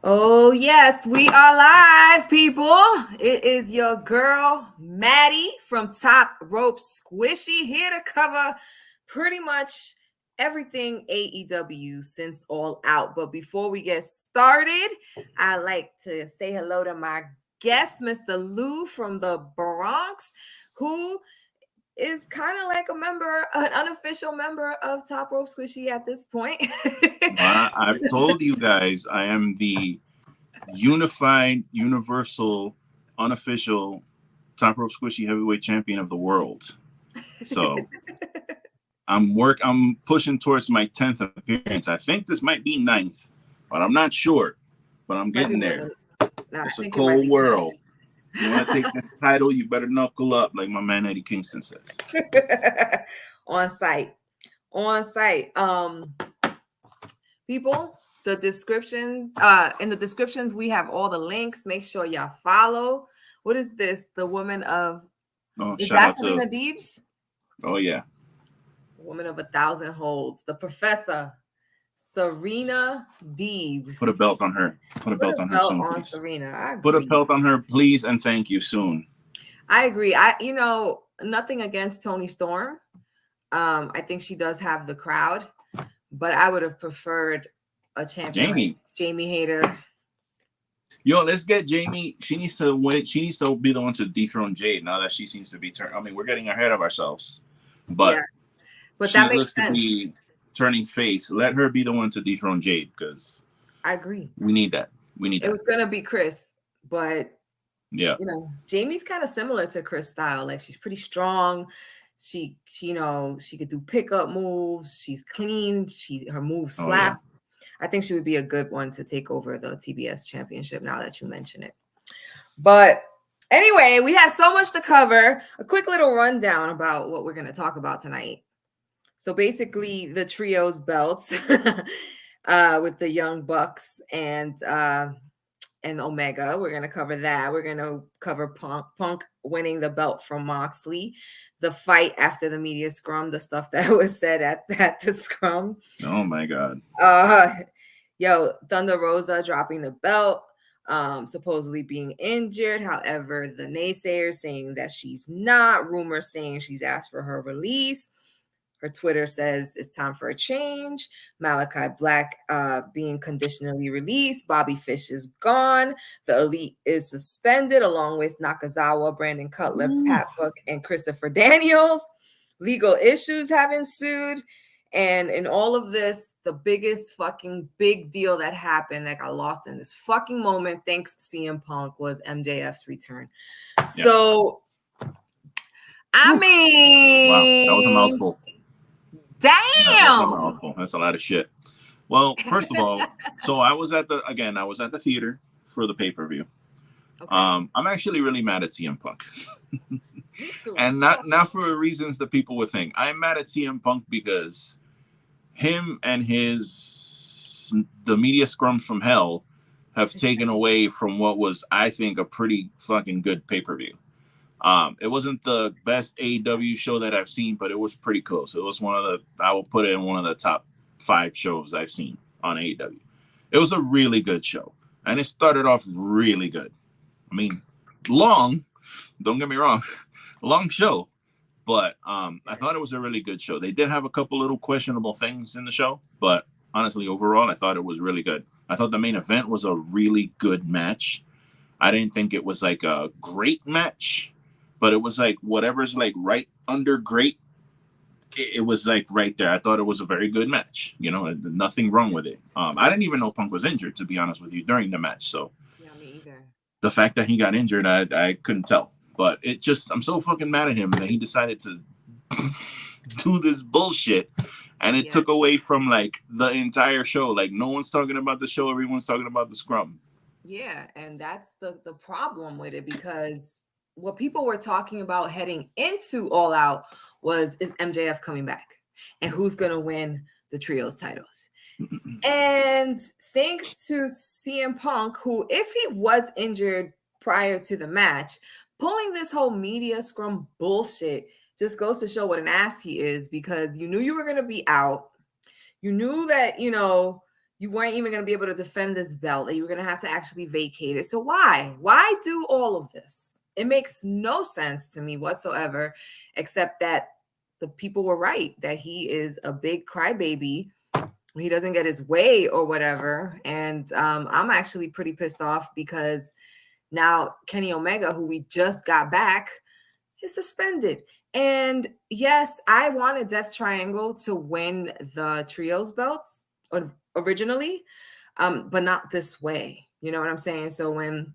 Oh, yes, we are live, people. It is your girl, Maddie from Top Rope Squishy, here to cover pretty much everything AEW since All Out. But before we get started, I'd like to say hello to my guest, Mr. Lou from the Bronx, who is kind of like an unofficial member of Top Rope Squishy at this point. I've told you guys I am the unified, universal, unofficial Top Rope Squishy heavyweight champion of the world. So I'm pushing towards my 10th appearance. I think this might be 9th, but I'm not sure. But I'm getting there. It's a cold world. You want to take this title, you better knuckle up, like my man Eddie Kingston says. On site. People, the descriptions, in the descriptions, we have all the links. Make sure y'all follow. What is this? The woman of shout out Serena to Deebs? Oh yeah. Woman of 1,000 holds. The professor, Serena Deebs. Put a belt on her. Put a belt on her soon, please. Serena. Put a belt on her, please, and thank you soon. I agree. Nothing against Toni Storm. I think she does have the crowd, but I would have preferred a champion like Jamie Hayter. Yo, let's get Jamie. She needs to win. She needs to be the one to dethrone Jade now that she seems to be turning. I mean, we're getting ahead of ourselves, but she that looks to be turning face. Let her be the one to dethrone Jade because I agree. We need that. It was gonna be Chris, but yeah, Jamie's kind of similar to Chris style. Like she's pretty strong. She could do pickup moves. She's clean. Her moves slap. Yeah. I think she would be a good one to take over the TBS championship now that you mention it. But anyway, we have so much to cover. A quick little rundown about what we're going to talk about tonight. So basically the trios belts with the Young Bucks and Omega. We're going to cover that. We're going to cover Punk winning the belt from Moxley, the fight after the media scrum, the stuff that was said at the scrum. Oh my God. Thunder Rosa dropping the belt, supposedly being injured. However, the naysayers saying that she's not. Rumors saying she's asked for her release. Her Twitter says it's time for a change. Malachi Black being conditionally released. Bobby Fish is gone. The Elite is suspended along with Nakazawa, Brandon Cutler, Pat Book, and Christopher Daniels. Legal issues have ensued. And in all of this, the biggest fucking big deal that happened that got lost in this fucking moment, thanks CM Punk, was MJF's return. Yeah. So, I mean... Wow, that was a mouthful. Damn! That's a lot of shit. Well, first of all, so I was at the theater for the pay-per-view. Okay. I'm actually really mad at CM Punk. And not for reasons that people would think. I'm mad at CM Punk because him and the media scrum from hell have taken away from what was, I think, a pretty fucking good pay-per-view. It wasn't the best AEW show that I've seen, but it was pretty close. It was I will put it in one of the top 5 shows I've seen on AEW. It was a really good show. And it started off really good. I mean, long, don't get me wrong, long show, but I thought it was a really good show. They did have a couple little questionable things in the show, but honestly, overall, I thought it was really good. I thought the main event was a really good match. I didn't think it was like a great match, but it was like whatever's like right under great. It was like right there. I thought it was a very good match. Nothing wrong with it. I didn't even know Punk was injured, to be honest with you, during the match. So yeah, me either. The fact that he got injured, I couldn't tell. But I'm so fucking mad at him that he decided to do this bullshit. And it took away from like the entire show. Like no one's talking about the show. Everyone's talking about the scrum. Yeah. And that's the problem with it, because what people were talking about heading into All Out is MJF coming back and who's going to win the trios titles. And thanks to CM Punk, who, if he was injured prior to the match, pulling this whole media scrum bullshit just goes to show what an ass he is, because you knew you were going to be out. You knew that, you weren't even going to be able to defend this belt, that you were going to have to actually vacate it. So why do all of this? It makes no sense to me whatsoever, except that the people were right, that he is a big crybaby. He doesn't get his way or whatever. And I'm actually pretty pissed off because now Kenny Omega, who we just got back, is suspended. And yes, I wanted Death Triangle to win the trios belts originally, but not this way. You know what I'm saying? So when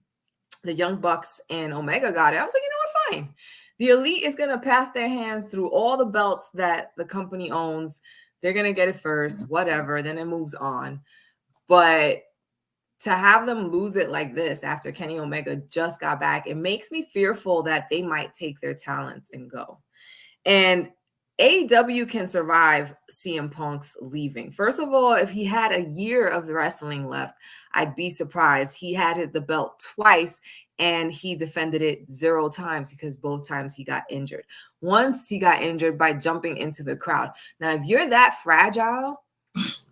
the Young Bucks and Omega got it, I was like, you know what, fine. The Elite is going to pass their hands through all the belts that the company owns. They're going to get it first, whatever. Then it moves on. But to have them lose it like this after Kenny Omega just got back, it makes me fearful that they might take their talents and go. And AEW can survive CM Punk's leaving. First of all, if he had a year of wrestling left, I'd be surprised. He had the belt twice and he defended it 0 times because both times he got injured. Once he got injured by jumping into the crowd. Now, if you're that fragile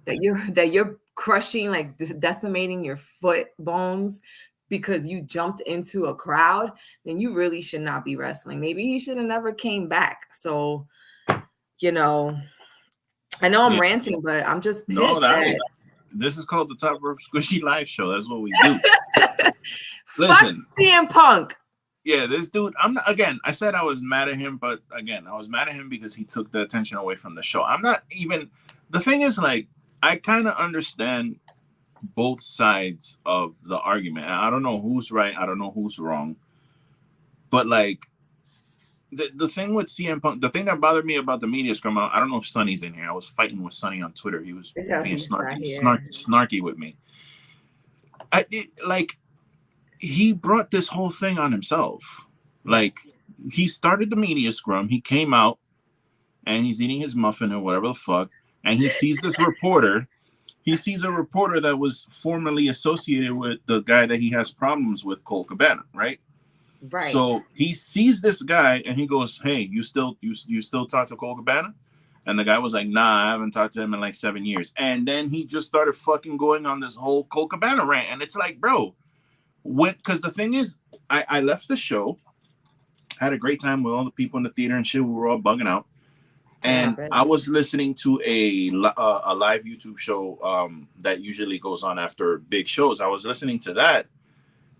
that you're crushing, like decimating your foot bones because you jumped into a crowd, then you really should not be wrestling. Maybe he should have never came back. So, you know, I know I'm ranting, but I'm just pissed. This is called the Top Rope Squishy Live Show. That's what we do. Listen, fuck CM Punk. Yeah, this dude, I said I was mad at him, but again, I was mad at him because he took the attention away from the show. The thing is, like, I kind of understand both sides of the argument. I don't know who's right. I don't know who's wrong. But, like, the thing with CM Punk, the thing that bothered me about the media scrum, I don't know if Sonny's in here. I was fighting with Sonny on Twitter. He was being snarky with me. He brought this whole thing on himself. Like, he started the media scrum. He came out, and he's eating his muffin or whatever the fuck, and he sees this reporter. He sees a reporter that was formerly associated with the guy that he has problems with, Cole Cabana, right? Right. So he sees this guy, and he goes, "Hey, you still talk to Cole Cabana?" And the guy was like, "Nah, I haven't talked to him in like 7 years." And then he just started fucking going on this whole Cole Cabana rant, and it's like, bro, because the thing is, I left the show, had a great time with all the people in the theater and shit. We were all bugging out. And I was listening to a live YouTube show that usually goes on after big shows. I was listening to that.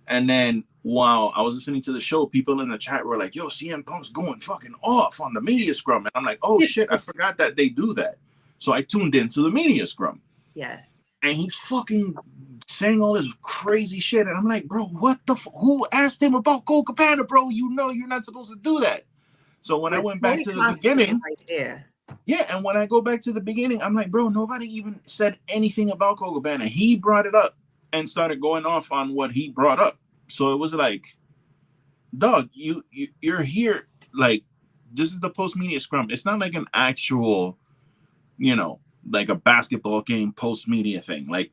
And then while I was listening to the show, people in the chat were like, "Yo, CM Punk's going fucking off on the media scrum." And I'm like, "Oh, shit, I forgot that they do that." So I tuned into the media scrum. Yes. And he's fucking saying all this crazy shit. And I'm like, bro, what the who asked him about Cole Cabana, bro? You know you're not supposed to do that. So when I went back to the beginning, and when I go back to the beginning, I'm like, bro, nobody even said anything about Cole Cabana. He brought it up and started going off on what he brought up. So it was like, dog, you're here. Like, this is the post media scrum. It's not like an actual, like a basketball game post media thing. Like,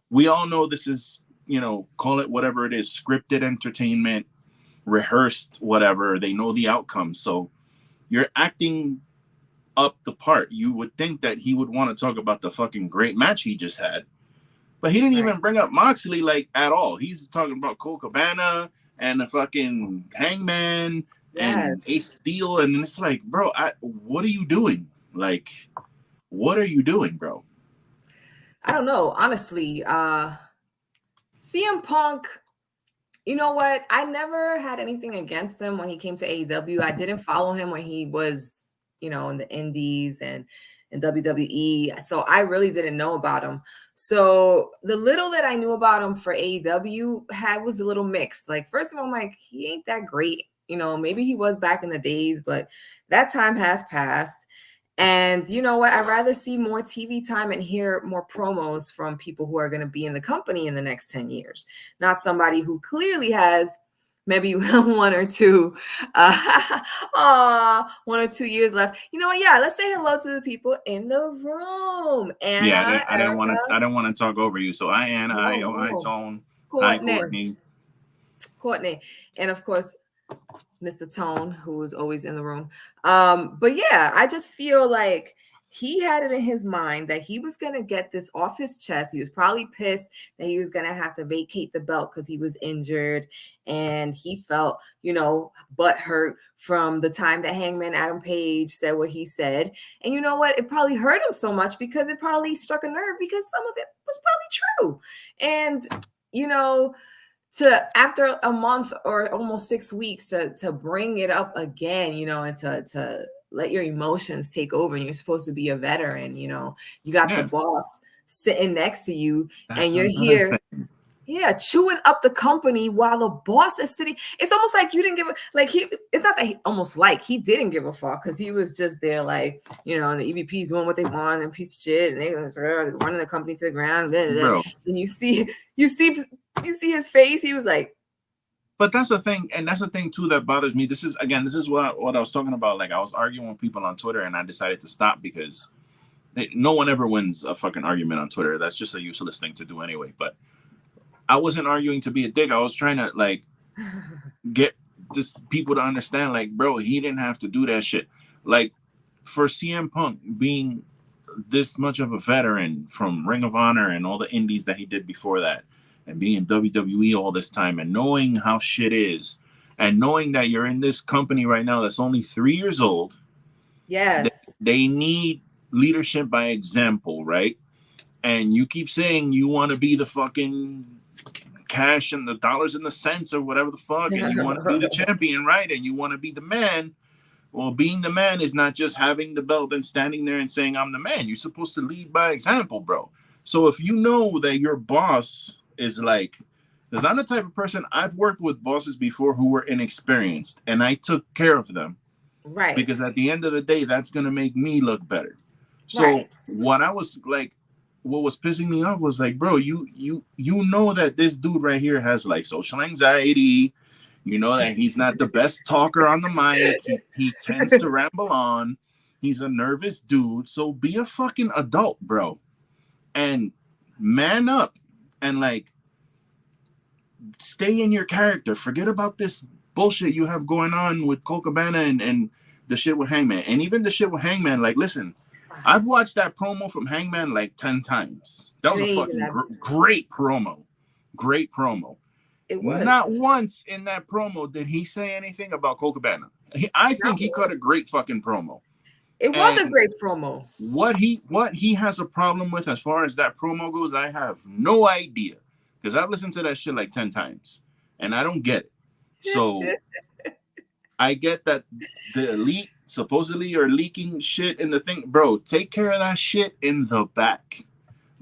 we all know this is, call it whatever it is, scripted entertainment, rehearsed, whatever. They know the outcome. So you're acting up the part. You would think that he would want to talk about the fucking great match he just had, but he didn't even bring up Moxley like at all. He's talking about Cole Cabana and the fucking Hangman and Ace Steel, and it's like, bro, what are you doing? Like, what are you doing, bro? I don't know, honestly. CM Punk, you know what? I never had anything against him when he came to AEW. I didn't follow him when he was, in the indies and in WWE. So I really didn't know about him. So the little that I knew about him for AEW was a little mixed. Like, first of all, I'm like, he ain't that great. Maybe he was back in the days, but that time has passed. And you know what? I'd rather see more TV time and hear more promos from people who are going to be in the company in the next 10 years, not somebody who clearly has maybe 1 or 2 years left. You know what? Yeah, let's say hello to the people in the room. Anna, I didn't want to talk over you. So hi, Anna. Hi, Tone. Hi, Courtney. And of course, Mr. Tone, who is always in the room. But yeah, I just feel like he had it in his mind that he was going to get this off his chest. He was probably pissed that he was going to have to vacate the belt because he was injured. And he felt, butthurt from the time that Hangman Adam Page said what he said. And you know what? It probably hurt him so much because it probably struck a nerve because some of it was probably true. And, to after a month or almost 6 weeks to bring it up again, and to let your emotions take over. And you're supposed to be a veteran, you got the boss sitting next to you. That's and you're here chewing up the company while the boss is sitting. It's almost like you didn't give it's not that he didn't give a fuck because he was just there and the EVP's doing what they want and piece of shit and they're running the company to the ground. Blah, blah, blah. And you see his face. He was like, but that's the thing, and that's the thing too that bothers me. This is what I was talking about. Like I was arguing with people on Twitter, and I decided to stop because no one ever wins a fucking argument on Twitter. That's just a useless thing to do anyway. But I wasn't arguing to be a dick. I was trying to get this people to understand, bro, he didn't have to do that shit. For CM Punk being this much of a veteran from Ring of Honor and all the indies that he did before that, and being in WWE all this time and knowing how shit is and knowing that you're in this company right now that's only 3 years old. Yes. They need leadership by example, right? And you keep saying you want to be the fucking cash and the dollars and the cents or whatever the fuck, and you want to be the champion, right? And you want to be the man. Well, being the man is not just having the belt and standing there and saying, I'm the man. You're supposed to lead by example, bro. So if you know that your boss is because I'm the type of person, I've worked with bosses before who were inexperienced and I took care of them. Right. Because at the end of the day, that's going to make me look better. So what was pissing me off was bro, you know that this dude right here has social anxiety. You know that he's not the best talker on the mic. He tends to ramble on. He's a nervous dude. So be a fucking adult, bro. And man up and stay in your character. Forget about this bullshit you have going on with Colt Cabana and the shit with Hangman. And even the shit with Hangman, listen, I've watched that promo from Hangman 10 times. That was a fucking great promo. Great promo. It was. Not once in that promo did he say anything about Colt Cabana. I think he cut a great fucking promo. It was a great promo. What he has a problem with as far as that promo goes, I have no idea. Because I've listened to that shit 10 times. And I don't get it. So I get that the elite supposedly are leaking shit in the thing. Bro, take care of that shit in the back.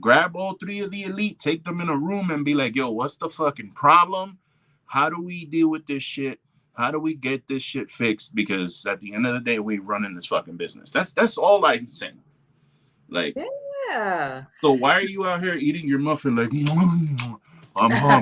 Grab all 3 of the elite, take them in a room and be like, yo, what's the fucking problem? How do we deal with this shit? How do we get this shit fixed? Because at the end of the day, we running this fucking business. That's all I'm saying. Yeah. So why are you out here eating your muffin I'm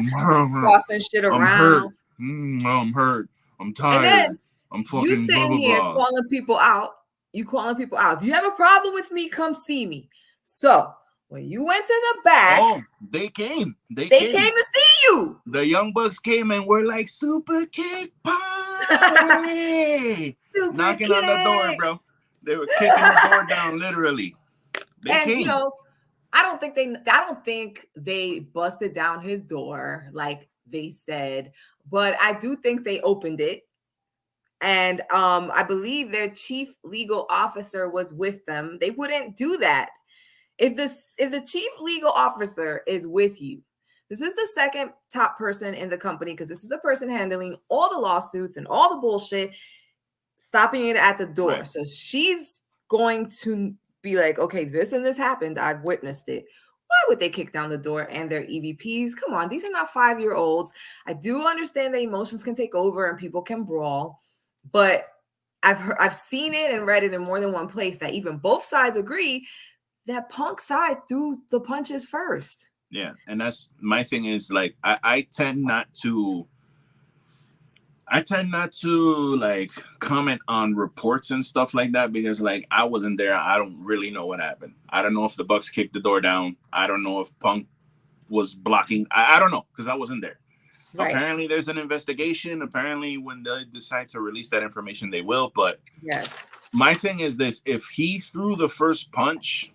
tossing shit around? I'm hurt. I'm tired. And then I'm fucking you sitting blah, blah, here blah. calling people out. You calling people out. If you have a problem with me, come see me. So when you went to the back, they came. They came to see you. The Young Bucks came and were like, Super Kick Party! Knocking on the door, bro. They were kicking the door down, literally. They came. I don't think they busted down his door like they said, but I do think they opened it. And I believe their chief legal officer was with them. They wouldn't do that. If the chief legal officer is with you, this is the second top person in the company because this is the person handling all the lawsuits and all the bullshit, stopping it at the door. Right. So she's going to be like, okay, this and this happened. I've witnessed it. Why would they kick down the door and their EVPs? Come on, these are not 5-year-olds. I do understand that emotions can take over and people can brawl, but I've seen it and read it in more than one place that even both sides agree that Punk side threw the punches first. Yeah, and that's my thing is I tend not to comment on reports and stuff like that because I wasn't there. I don't really know what happened. I don't know if the Bucks kicked the door down. I don't know if Punk was blocking. I don't know because I wasn't there. Apparently, there's an investigation. Apparently, when they decide to release that information, they will. But yes, my thing is this: if he threw the first punch,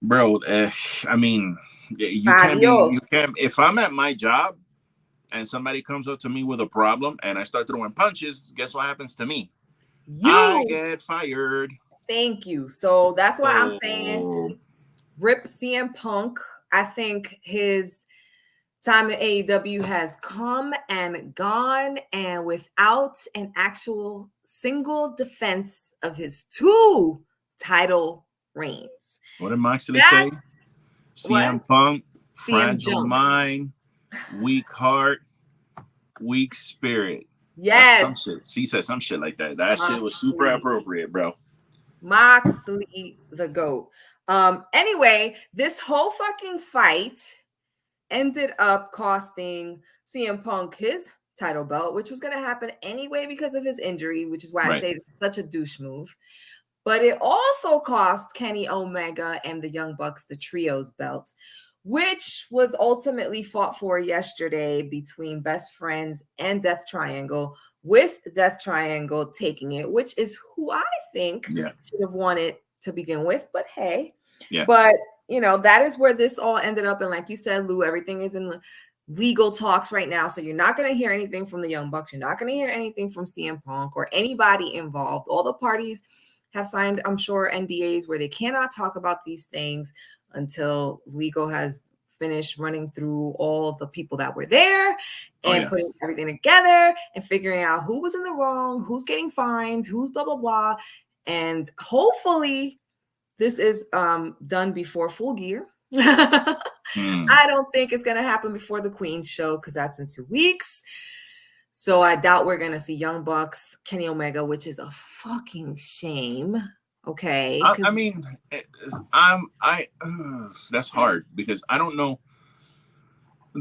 bro, I mean, you can't be. You can't. If I'm at my job and somebody comes up to me with a problem and I start throwing punches, guess what happens to me? I get fired. Thank you. So that's why I'm saying rip CM Punk. I think his time in AEW has come and gone, and without an actual single defense of his 2 title reigns. What did Moxley say? CM Punk, fragile mind, weak heart, weak spirit. Yes. Some shit. He said some shit like that. That shit was super appropriate, bro. Moxley the GOAT. Anyway, this whole fucking fight ended up costing CM Punk his title belt, which was going to happen anyway because of his injury, which is why I say it's such a douche move. But it also cost Kenny Omega and the Young Bucks the trios belt, which was ultimately fought for yesterday between Best Friends and Death Triangle, with Death Triangle taking it, which is who I think should have won it to begin with. But hey, but you know, that is where this all ended up. And like you said, Lou, everything is in legal talks right now. So you're not going to hear anything from the Young Bucks. You're not going to hear anything from CM Punk or anybody involved. All the parties have signed, I'm sure, NDAs where they cannot talk about these things until legal has finished running through all the people that were there and putting everything together and figuring out who was in the wrong, who's getting fined, who's blah, blah, blah. And hopefully this is done before Full Gear. I don't think it's going to happen before the Queen show because that's in 2 weeks. So I doubt we're going to see Young Bucks, Kenny Omega, which is a fucking shame. Okay. I mean, that's hard because I don't know.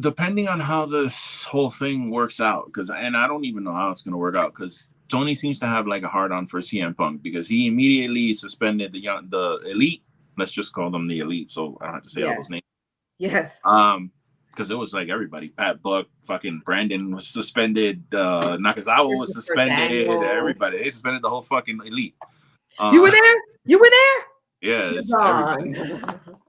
Depending on how this whole thing works out, and I don't even know how it's going to work out because Tony seems to have like a hard on for CM Punk because he immediately suspended the Elite. Let's just call them the Elite, so I don't have to say all those names. Yes. Because it was like everybody. Pat Buck, fucking Brandon was suspended. Nakazawa was suspended. Everybody. They suspended the whole fucking Elite. You were there? You were there? Yes, everybody.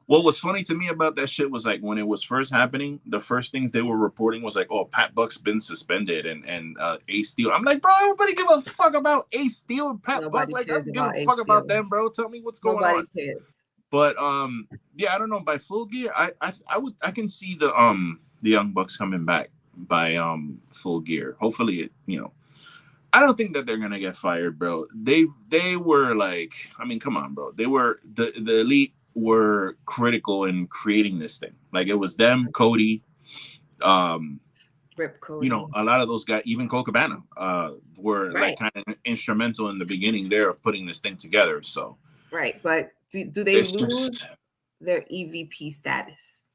What was funny to me about that shit was like when it was first happening, the first things they were reporting was like, oh, Pat Buck's been suspended and Ace Steel. I'm like, bro, everybody give a fuck about Ace Steel and Pat Buck. Like, I don't give a fuck about them, bro. Tell me what's going on. Cares. But yeah, I don't know. By Full Gear, I can see the Young Bucks coming back by Full Gear. Hopefully, I don't think that they're gonna get fired, bro. They were like, I mean, come on, bro. They were the Elite were critical in creating this thing. Like it was them, Cody, Rip Cody. A lot of those guys, even Cole Cabana, were like kind of instrumental in the beginning there of putting this thing together. So but do they lose their EVP status?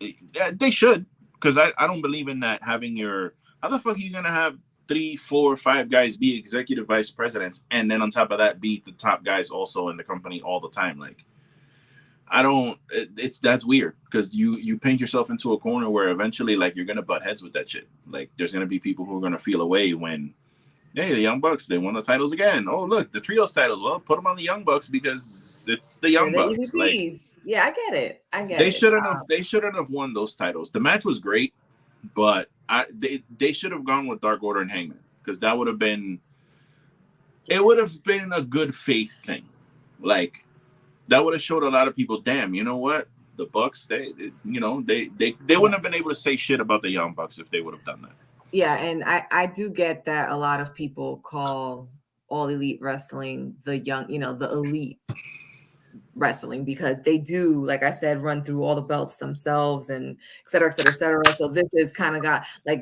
Yeah, they should, because I don't believe in that having your. How the fuck are you gonna have 3, 4, 5 guys be executive vice presidents and then on top of that be the top guys also in the company all the time? Like, I don't. That's weird because you paint yourself into a corner where eventually like you're gonna butt heads with that shit. Like there's gonna be people who are gonna feel away when, hey, the Young Bucks, they won the titles again. Oh look, the trios titles. Well, put them on the Young Bucks because it's the Young Bucks. Like, yeah, I get it. They shouldn't have won those titles. The match was great, but they should have gone with Dark Order and Hangman because that would have been. It would have been a good faith thing, like. That would have showed a lot of people, damn, you know what? The Bucks, they wouldn't have been able to say shit about the Young Bucks if they would have done that. Yeah, and I do get that a lot of people call All Elite Wrestling the elite wrestling because they do, like I said, run through all the belts themselves and et cetera, et cetera, et cetera. So this is kind of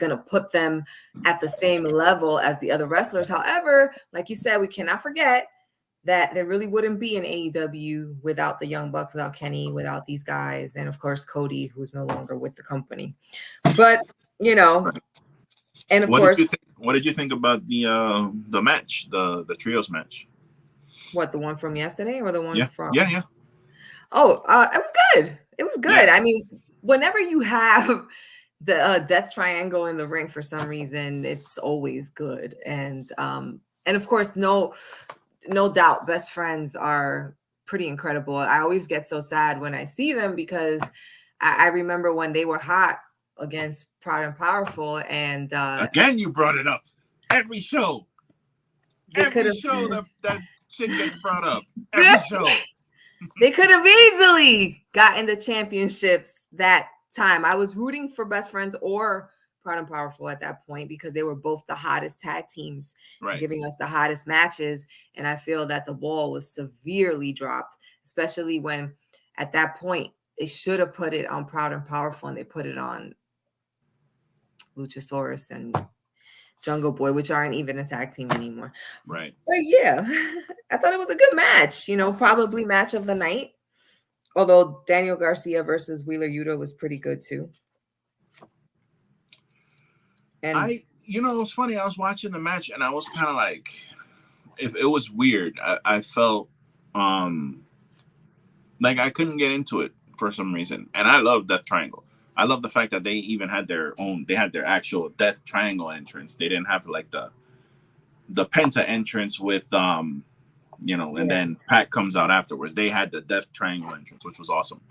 gonna put them at the same level as the other wrestlers. However, like you said, we cannot forget that there really wouldn't be an AEW without the Young Bucks, without Kenny, without these guys, and of course Cody, who's no longer with the company. But and of course, what did you think about the match, the trios match? What, the one from yesterday or the one from? Yeah. Oh, it was good. It was good. Yeah. I mean, whenever you have the death triangle in the ring, for some reason, it's always good. And of course, no doubt, best friends are pretty incredible. I always get so sad when I see them because I remember when they were hot against Proud and Powerful, and again, you brought it up every show. Every show that shit gets brought up. Every show. They could have easily gotten the championships that time. I was rooting for Best Friends or Proud and Powerful at that point because they were both the hottest tag teams, right, giving us the hottest matches. And I feel that the ball was severely dropped, especially when at that point they should have put it on Proud and Powerful and they put it on Luchasaurus and Jungle Boy, which aren't even a tag team anymore. Right. But yeah, I thought it was a good match. Probably match of the night. Although Daniel Garcia versus Wheeler Yuta was pretty good too. And it was funny. I was watching the match and I was kind of like, it was weird. I felt like I couldn't get into it for some reason. And I love Death Triangle. I love the fact that they even had their actual Death Triangle entrance. They didn't have like the Penta entrance with and then Pat comes out afterwards. They had the Death Triangle entrance, which was awesome.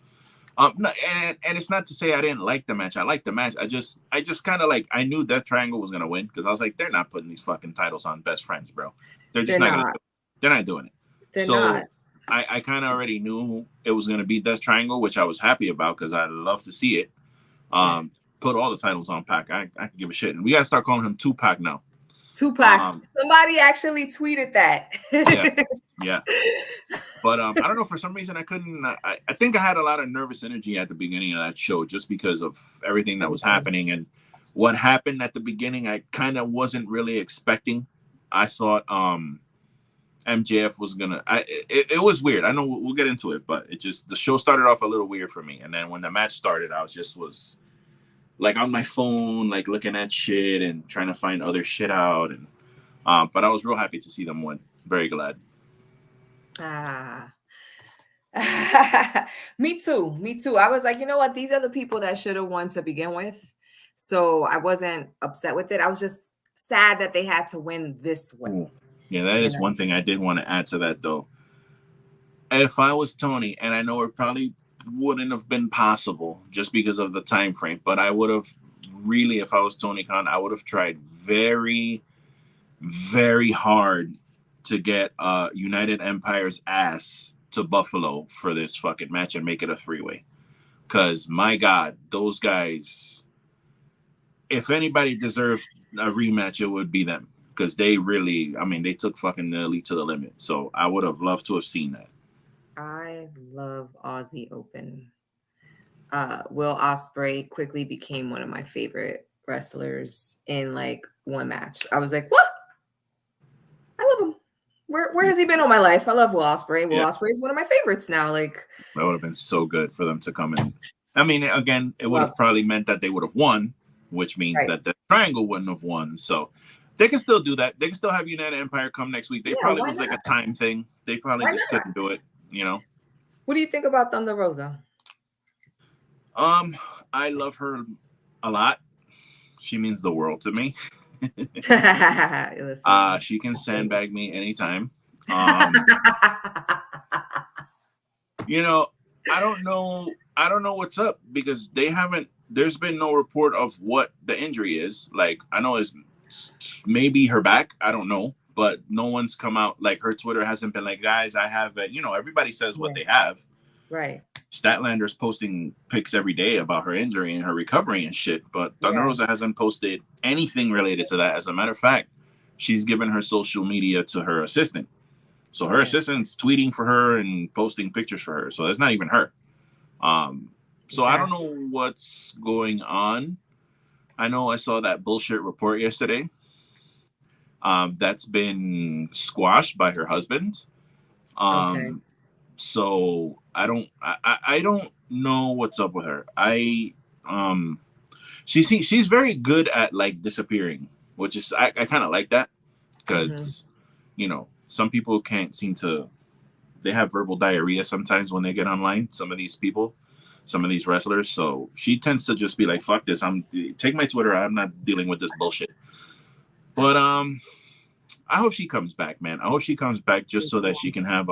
And it's not to say I didn't like the match. I liked the match. I just kind of like, I knew Death Triangle was gonna win because I was like, they're not putting these fucking titles on Best Friends, bro. They're just not gonna. They're not doing it. They're not. I kind of already knew it was gonna be Death Triangle, which I was happy about because I love to see it. Yes. Put all the titles on Pac. I can give a shit, and we gotta start calling him Tupac now. Tupac. Somebody actually tweeted that. Yeah. But I don't know. For some reason, I couldn't. I think I had a lot of nervous energy at the beginning of that show just because of everything that was happening and what happened at the beginning. I kind of wasn't really expecting. I thought MJF was gonna. It was weird. I know we'll get into it, but the show started off a little weird for me, and then when the match started, I was like on my phone, like looking at shit and trying to find other shit out, and but I was real happy to see them win. Very glad. Me too. I was like, you know what? These are the people that should have won to begin with. So I wasn't upset with it. I was just sad that they had to win this way. Yeah, that is one thing I did want to add to that, though. If I was Tony, and I know it probably wouldn't have been possible just because of the time frame, but I would have really, if I was Tony Khan, I would have tried very, very hard to get United Empire's ass to Buffalo for this fucking match and make it a 3-way. Because, my God, those guys, if anybody deserved a rematch, it would be them. Because they really, they took fucking the Elite to the limit. So I would have loved to have seen that. I love Aussie Open. Will Ospreay quickly became one of my favorite wrestlers in like one match. I was like, what? I love him. Where has he been all my life? I love Will Ospreay. Will Ospreay is one of my favorites now. Like, that would have been so good for them to come in. Again, it would have probably meant that they would have won, which means that the Triangle wouldn't have won. So they can still do that. They can still have United Empire come next week. They probably was like a time thing. They probably just couldn't do it. What do you think about Thunder Rosa? I love her a lot. She means the world to me. She can sandbag me anytime. I don't know what's up because there's been no report of what the injury is. Like, I know it's maybe her back. I don't know, but no one's come out. Like, her Twitter hasn't been like, guys, I have it. Everybody says what they have. Right. Statlander's posting pics every day about her injury and her recovery and shit, but Thunder Rosa hasn't posted anything related to that. As a matter of fact, she's given her social media to her assistant. So her assistant's tweeting for her and posting pictures for her. So that's not even her. So I don't know what's going on. I know I saw that bullshit report yesterday. That's been squashed by her husband. So I don't know what's up with her. She's very good at like disappearing, which is I kind of like that because some people can't seem to, they have verbal diarrhea sometimes when they get online, some of these people. some of these wrestlers. So she tends to just be like, fuck this. Take my Twitter. I'm not dealing with this bullshit. But I hope she comes back, man. I hope she comes back just so that she can have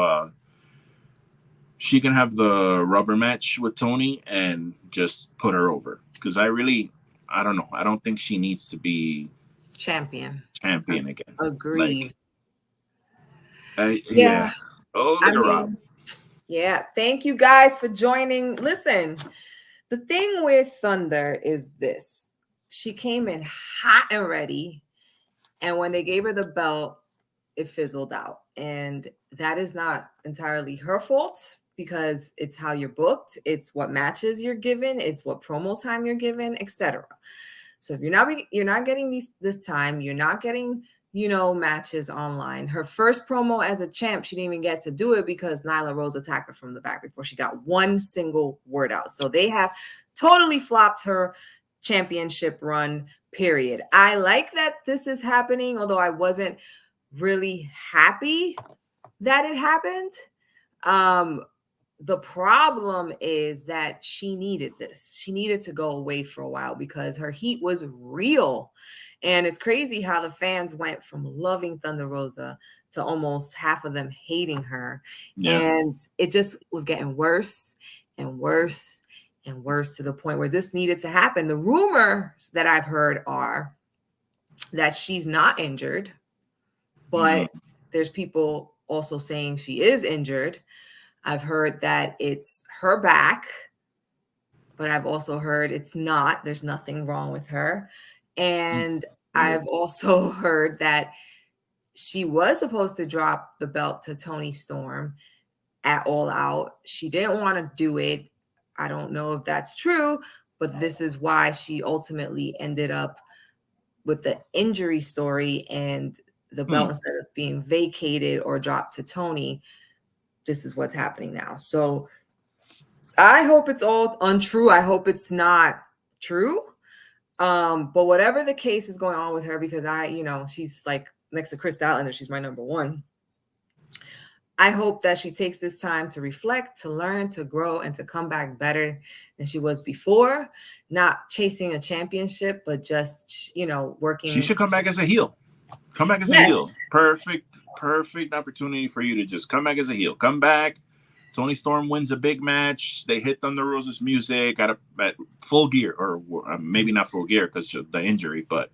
the rubber match with Tony and just put her over. Because I don't know. I don't think she needs to be champion again. Agreed. Yeah. Oh, look at Rob. Yeah. Thank you guys for joining. Listen, the thing with Thunder is this. She came in hot and ready. And when they gave her the belt, it fizzled out. And that is not entirely her fault because it's how you're booked. It's what matches you're given. It's what promo time you're given, etc. So if you're not getting this time, you're not getting, matches online. Her first promo as a champ, she didn't even get to do it because Nyla Rose attacked her from the back before she got one single word out. So they have totally flopped her championship run, period. I like that this is happening, although I wasn't really happy that it happened. The problem is that she needed this. She needed to go away for a while because her heat was real. And it's crazy how the fans went from loving Thunder Rosa to almost half of them hating her. Yeah. And it just was getting worse and worse and worse to the point where this needed to happen. The rumors that I've heard are that she's not injured, but there's people also saying she is injured. I've heard that it's her back, but I've also heard it's not. There's nothing wrong with her. And I've also heard that she was supposed to drop the belt to Toni Storm at All Out. She didn't want to do it. I don't know if that's true, but this is why she ultimately ended up with the injury story and the belt instead of being vacated or dropped to Toni. This is what's happening now. So I hope it's all untrue. I hope it's not true. But whatever the case is going on with her, because she's like next to Chris Statlander, she's my number one. I hope that she takes this time to reflect, to learn, to grow, and to come back better than she was before. Not chasing a championship, but just, working. She should come back as a heel. Come back as a heel. Perfect opportunity for you to just come back as a heel. Come back. Toni Storm wins a big match. They hit Thunder Rosa's music at full gear, or maybe not full gear because of the injury, but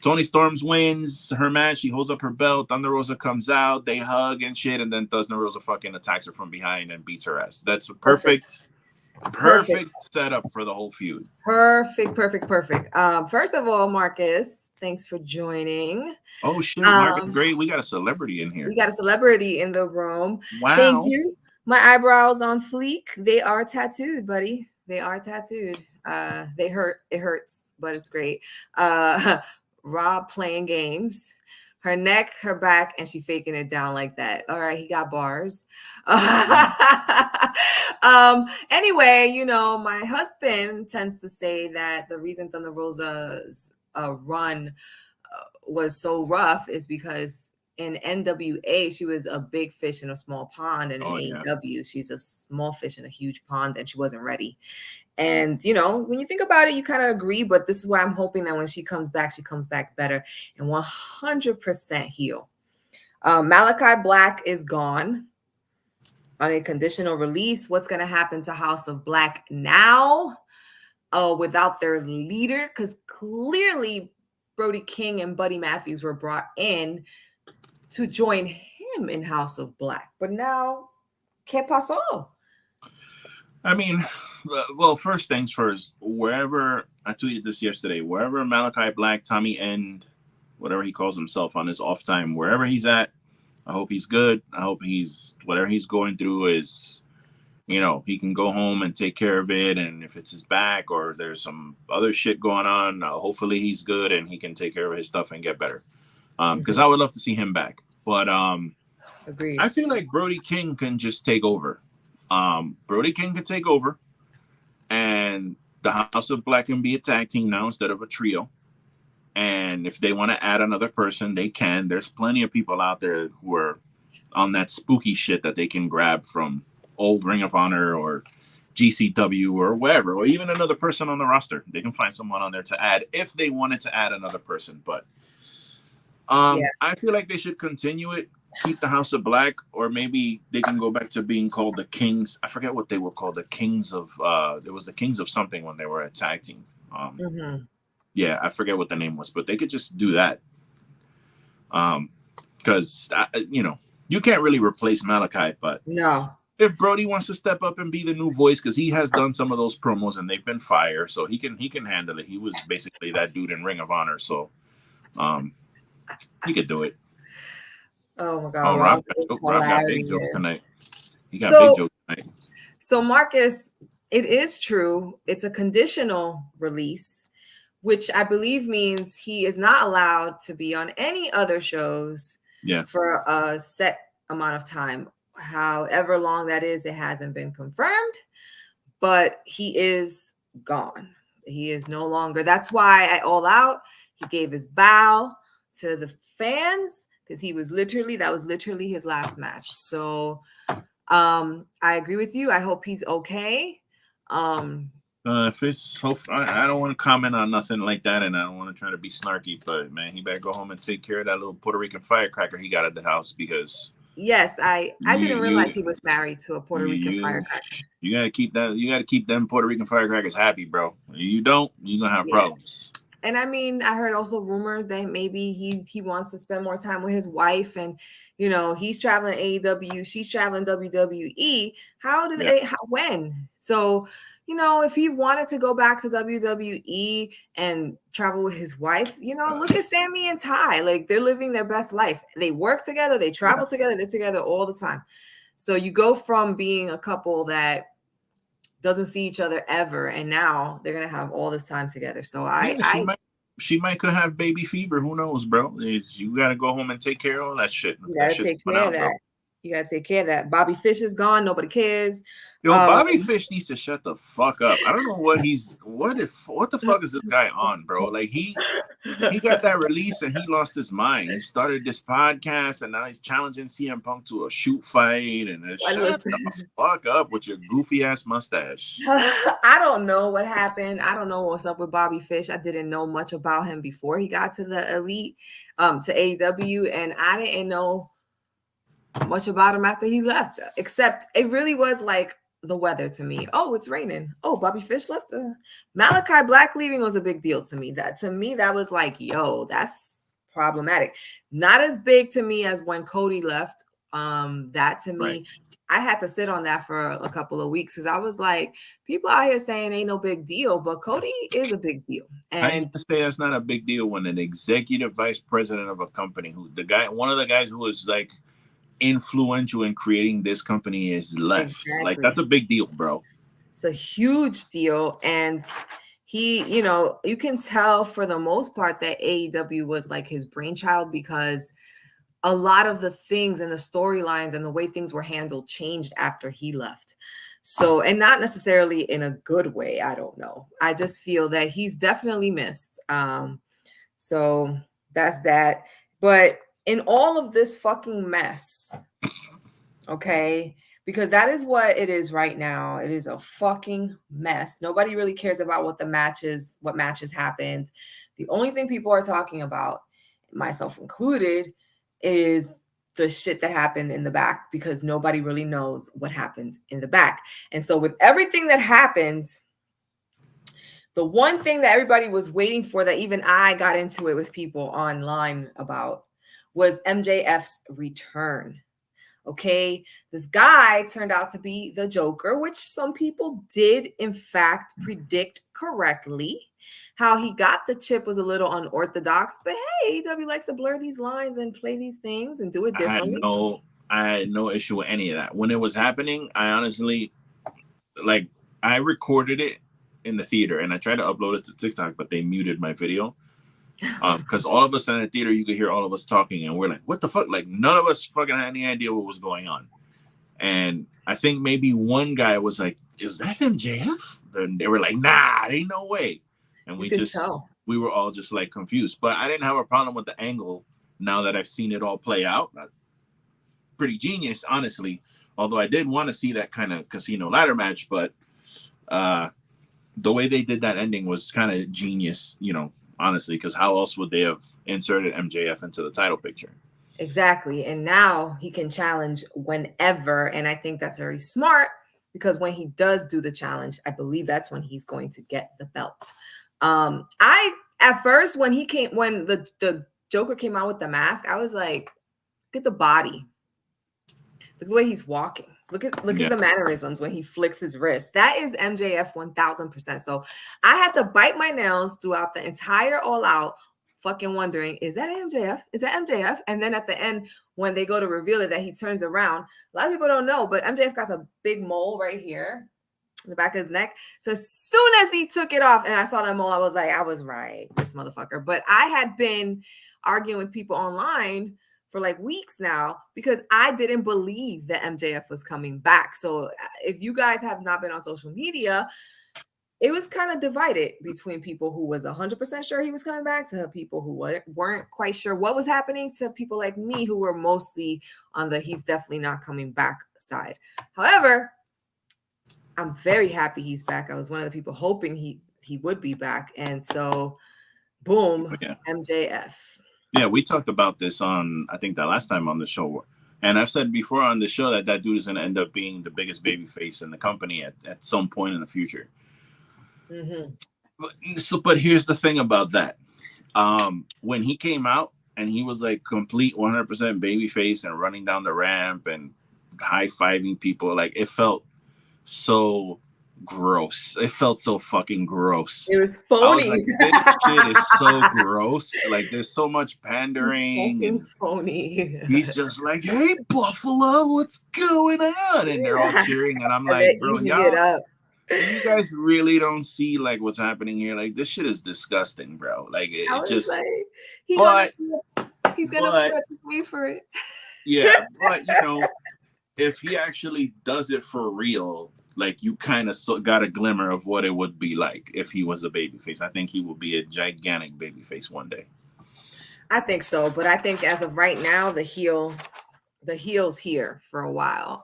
Toni Storms wins her match. She holds up her belt. Thunder Rosa comes out. They hug and shit, and then Thunder Rosa fucking attacks her from behind and beats her ass. That's a perfect setup for the whole feud. Perfect. First of all, Marcus, thanks for joining. Oh shit, Marcus, great. We got a celebrity in here. We got a celebrity in the room. Wow. Thank you. My eyebrows on fleek. They are tattooed, buddy. They are tattooed. They hurt. It hurts, but it's great. Rob playing games. Her neck, her back, and she faking it down like that. All right, he got bars. Anyway, my husband tends to say that the reason Thunder Rosa's run was so rough is because in NWA, she was a big fish in a small pond, and in AEW, she's a small fish in a huge pond, and she wasn't ready. And, when you think about it, you kind of agree, but this is why I'm hoping that when she comes back better and 100% heel. Malachi Black is gone on a conditional release. What's going to happen to House of Black now without their leader? Because clearly Brody King and Buddy Matthews were brought in to join him in House of Black. But now, ¿qué pasó? I mean, well, first things first, wherever, I tweeted this yesterday, wherever Malachi Black, Tommy End, whatever he calls himself on his off time, wherever he's at, I hope he's good. I hope whatever he's going through is, he can go home and take care of it. And if it's his back or there's some other shit going on, hopefully he's good and he can take care of his stuff and get better. Because I would love to see him back. But agreed. I feel like Brody King can just take over. Brody King can take over. And the House of Black can be a tag team now instead of a trio. And if they want to add another person, they can. There's plenty of people out there who are on that spooky shit that they can grab from old Ring of Honor or GCW or wherever, or even another person on the roster. They can find someone on there to add if they wanted to add another person. But I feel like they should continue it, keep the House of Black, or maybe they can go back to being called the Kings. I forget what they were called. The Kings of there was the Kings of something when they were a tag team. Yeah, I forget what the name was, but they could just do that. Because you can't really replace Malachi, but no. If Brody wants to step up and be the new voice, because he has done some of those promos and they've been fire, so he can handle it. He was basically that dude in Ring of Honor, so he could do it. Oh my God, Rob got big jokes tonight. He got big jokes tonight. So Marcus, it is true. It's a conditional release, which I believe means he is not allowed to be on any other shows for a set amount of time. However long that is, it hasn't been confirmed, but he is gone. He is no longer. That's why at All Out, he gave his bow to the fans, because that was literally his last match. So I agree with you. I hope he's okay. If it's I don't want to comment on nothing like that, and I don't want to try to be snarky, but man, he better go home and take care of that little Puerto Rican firecracker he got at the house, because yes, I didn't realize he was married to a Puerto Rican firecracker. You gotta keep that. You gotta keep them Puerto Rican firecrackers happy, bro. You don't, you're gonna have problems. And I mean, I heard also rumors that maybe he wants to spend more time with his wife, and he's traveling AEW, she's traveling WWE. When? So if he wanted to go back to WWE and travel with his wife, look at Sammy and Ty. Like, they're living their best life. They work together, they travel together, they're together all the time. So you go from being a couple that doesn't see each other ever, and now they're gonna have all this time together. So she might could have baby fever. Who knows, bro? You gotta go home and take care of all that shit. You gotta take care of that. Bro. You gotta take care of that. Bobby Fish is gone. Nobody cares. Yo, Bobby Fish needs to shut the fuck up. I don't know what the fuck is this guy on, bro? Like he got that release and he lost his mind. He started this podcast and now he's challenging CM Punk to a shoot fight, and shut the fuck up with your goofy ass mustache. I don't know what happened. I don't know what's up with Bobby Fish. I didn't know much about him before he got to the Elite, to AEW, and I didn't know much about him after he left, except it really was like the weather to me. Oh, it's raining. Oh, Bobby Fish left. Malachi Black leaving was a big deal to me. That was like, yo, that's problematic. Not as big to me as when Cody left. That to me, I had to sit on that for a couple of weeks, because I was like, people out here saying ain't no big deal, but Cody is a big deal. And I used to say that's not a big deal when an executive vice president of a company, one of the guys who was like influential in creating this company, is left. Exactly. Like, that's a big deal, bro. It's a huge deal. And he, you can tell for the most part that AEW was like his brainchild, because a lot of the things and the storylines and the way things were handled changed after he left. So, and not necessarily in a good way. I don't know. I just feel that he's definitely missed. So that's that. But in all of this fucking mess, okay, because that is what it is right now. It is a fucking mess. Nobody really cares about what matches happened. The only thing people are talking about, myself included, is the shit that happened in the back, because nobody really knows what happened in the back. And so with everything that happened, the one thing that everybody was waiting for, that even I got into it with people online about, was MJF's return. Okay, this guy turned out to be the Joker, which some people did in fact predict correctly. How he got the chip was a little unorthodox, but hey, AEW likes to blur these lines and play these things and do it differently. I had no issue with any of that. When it was happening, I honestly, I recorded it in the theater and I tried to upload it to TikTok, but they muted my video. Because all of us in the theater, you could hear all of us talking, and we're like, what the fuck? Like, none of us fucking had any idea what was going on. And I think maybe one guy was like, is that MJF? And they were like, nah, ain't no way. And we were all just like confused. But I didn't have a problem with the angle now that I've seen it all play out. Pretty genius, honestly. Although I did want to see that kind of casino ladder match, but the way they did that ending was kind of genius, honestly, because how else would they have inserted MJF into the title picture? Exactly. And now he can challenge whenever. And I think that's very smart because when he does do the challenge, I believe that's when he's going to get the belt. At first, when the Joker came out with the mask, I was like, look at the body. Look at the way he's walking. Look at the mannerisms when he flicks his wrist. That is MJF 1000%. So I had to bite my nails throughout the entire All Out, fucking wondering, is that MJF? Is that MJF? And then at the end, when they go to reveal it, that he turns around, a lot of people don't know, but MJF got a big mole right here in the back of his neck. So as soon as he took it off and I saw that mole, I was like, I was right, this motherfucker. But I had been arguing with people online for like weeks now because I didn't believe that MJF was coming back. So if you guys have not been on social media, it was kind of divided between people who was 100% sure he was coming back to people who weren't quite sure what was happening to people like me who were mostly on the he's definitely not coming back side. However, I'm very happy he's back. I was one of the people hoping he would be back. And so boom, MJF. Yeah, we talked about this on, I think, the last time on the show. And I've said before on the show that dude is going to end up being the biggest babyface in the company at some point in the future. Mm-hmm. But here's the thing about that. When he came out and he was like complete 100% babyface and running down the ramp and high-fiving people, like it felt so gross. It felt so fucking gross. It was phony. I was like, this shit is so gross. Like there's so much pandering. It's phony. He's just like, hey Buffalo, what's going on? And they're all cheering, and I'm like, bro, you guys really don't see like what's happening here. Like this shit is disgusting, bro. Like it just like, he's gonna pay for it. Yeah, but if he actually does it for real, like you kind of got a glimmer of what it would be like if he was a babyface. I think he will be a gigantic babyface one day. I think so, but I think as of right now, the heel's here for a while.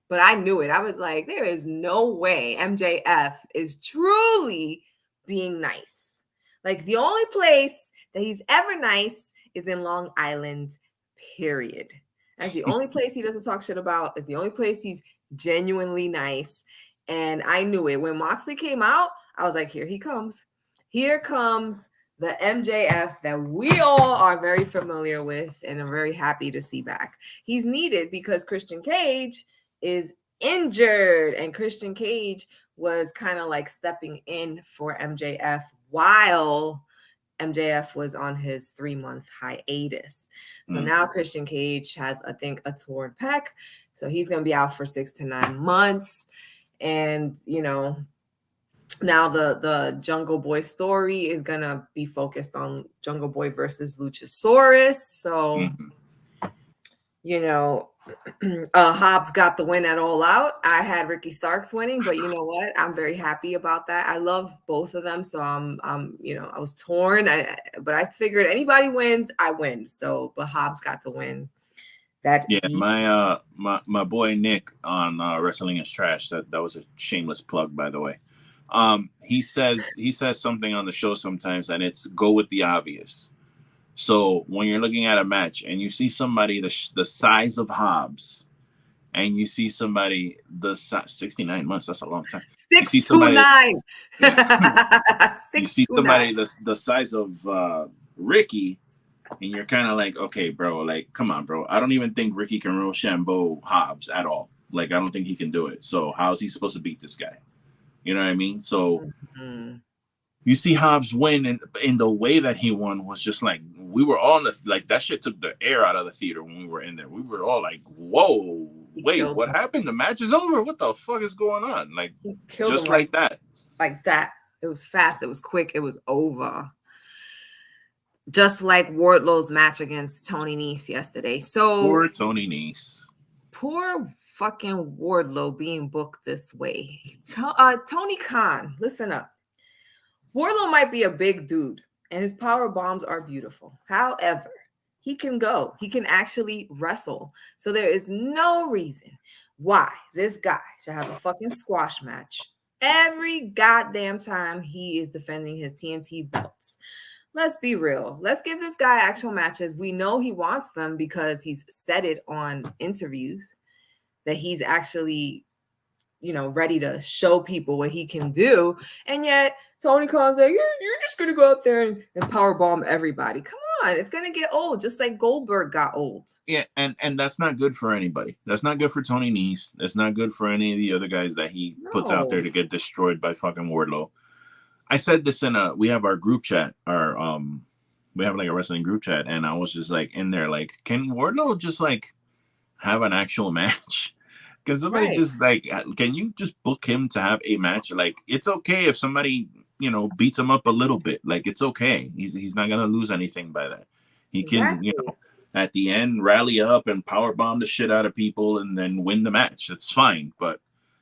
But I knew it. I was like, there is no way MJF is truly being nice. Like the only place that he's ever nice is in Long Island, period. That's the only place he doesn't talk shit about. It's the only place he's genuinely nice. And I knew it. When Moxley came out, I was like, here he comes. Here comes the MJF that we all are very familiar with and are very happy to see back. He's needed because Christian Cage is injured, and Christian Cage was kind of like stepping in for MJF while MJF was on his 3-month hiatus. So now Christian Cage has, I think, a torn pec. So he's going to be out for 6 to 9 months. And, now the Jungle Boy story is going to be focused on Jungle Boy versus Luchasaurus. So, Hobbs got the win at All Out. I had Ricky Starks winning, but you know what? I'm very happy about that. I love both of them. So I was torn, but I figured anybody wins, I win. So, but Hobbs got the win. My boy Nick on Wrestling is Trash. That was a shameless plug, by the way. He says something on the show sometimes, and it's go with the obvious. So when you're looking at a match and you see somebody the size of Hobbs, and you see somebody 69 months, that's a long time. 6'9". You see somebody the size of Ricky, and you're kind of like, okay, bro, like, come on, bro. I don't even think Ricky can Rochambeau Hobbs at all. Like, I don't think he can do it. So how's he supposed to beat this guy? You know what I mean? So you see Hobbs win, and in the way that he won was just like, we were all like, that shit took the air out of the theater when we were in there. We were all like, whoa, wait, what happened? The match is over. What the fuck is going on? Like, just like that. Like that. It was fast. It was quick. It was over. Just like Wardlow's match against Tony Nese yesterday. So poor Tony Nese. Poor fucking Wardlow being booked this way. Tony Khan, listen up. Wardlow might be a big dude, and his power bombs are beautiful. However, he can go. He can actually wrestle. So there is no reason why this guy should have a fucking squash match Every goddamn time he is defending his TNT belts. Let's be real. Let's give this guy actual matches. We know he wants them because he's said it on interviews that he's actually, ready to show people what he can do. And yet Tony Khan's like, you're just going to go out there and powerbomb everybody. Come on. It's going to get old, just like Goldberg got old. Yeah, and that's not good for anybody. That's not good for Tony Nese. That's not good for any of the other guys that he puts out there to get destroyed by fucking Wardlow. I said this we have our group chat, we have like a wrestling group chat, and I was just like in there, like, can Wardlow just like have an actual match? Can somebody just like, can you just book him to have a match? Like, it's okay if somebody, beats him up a little bit. Like, it's okay. He's not gonna lose anything by that. He can, at the end, rally up and powerbomb the shit out of people and then win the match. That's fine, but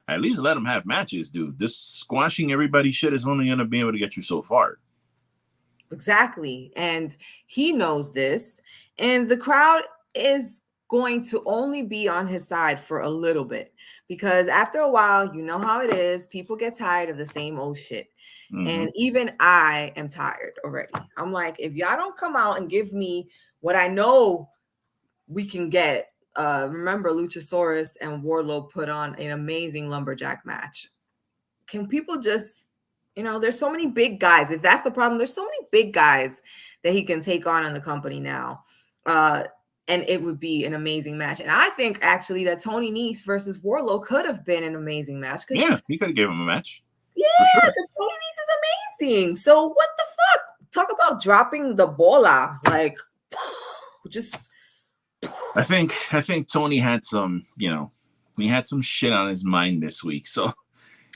at least let him have matches, dude. This squashing everybody shit is only gonna be able to get you so far. Exactly, and he knows this, and the crowd is going to only be on his side for a little bit, because after a while, you know how it is, people get tired of the same old shit. And even I am tired already. I'm like, if y'all don't come out and give me what I know we can get, remember Luchasaurus and Wardlow put on an amazing lumberjack match. Can people just, there's so many big guys. If that's the problem, there's so many big guys that he can take on in the company now. And it would be an amazing match. And I think actually that Tony Nese versus Wardlow could have been an amazing match. Yeah, he could have given him a match. Yeah, because Tony Nese is amazing. So what the fuck? Talk about dropping the bola. Like, just. I think Tony had some, he had some shit on his mind this week. So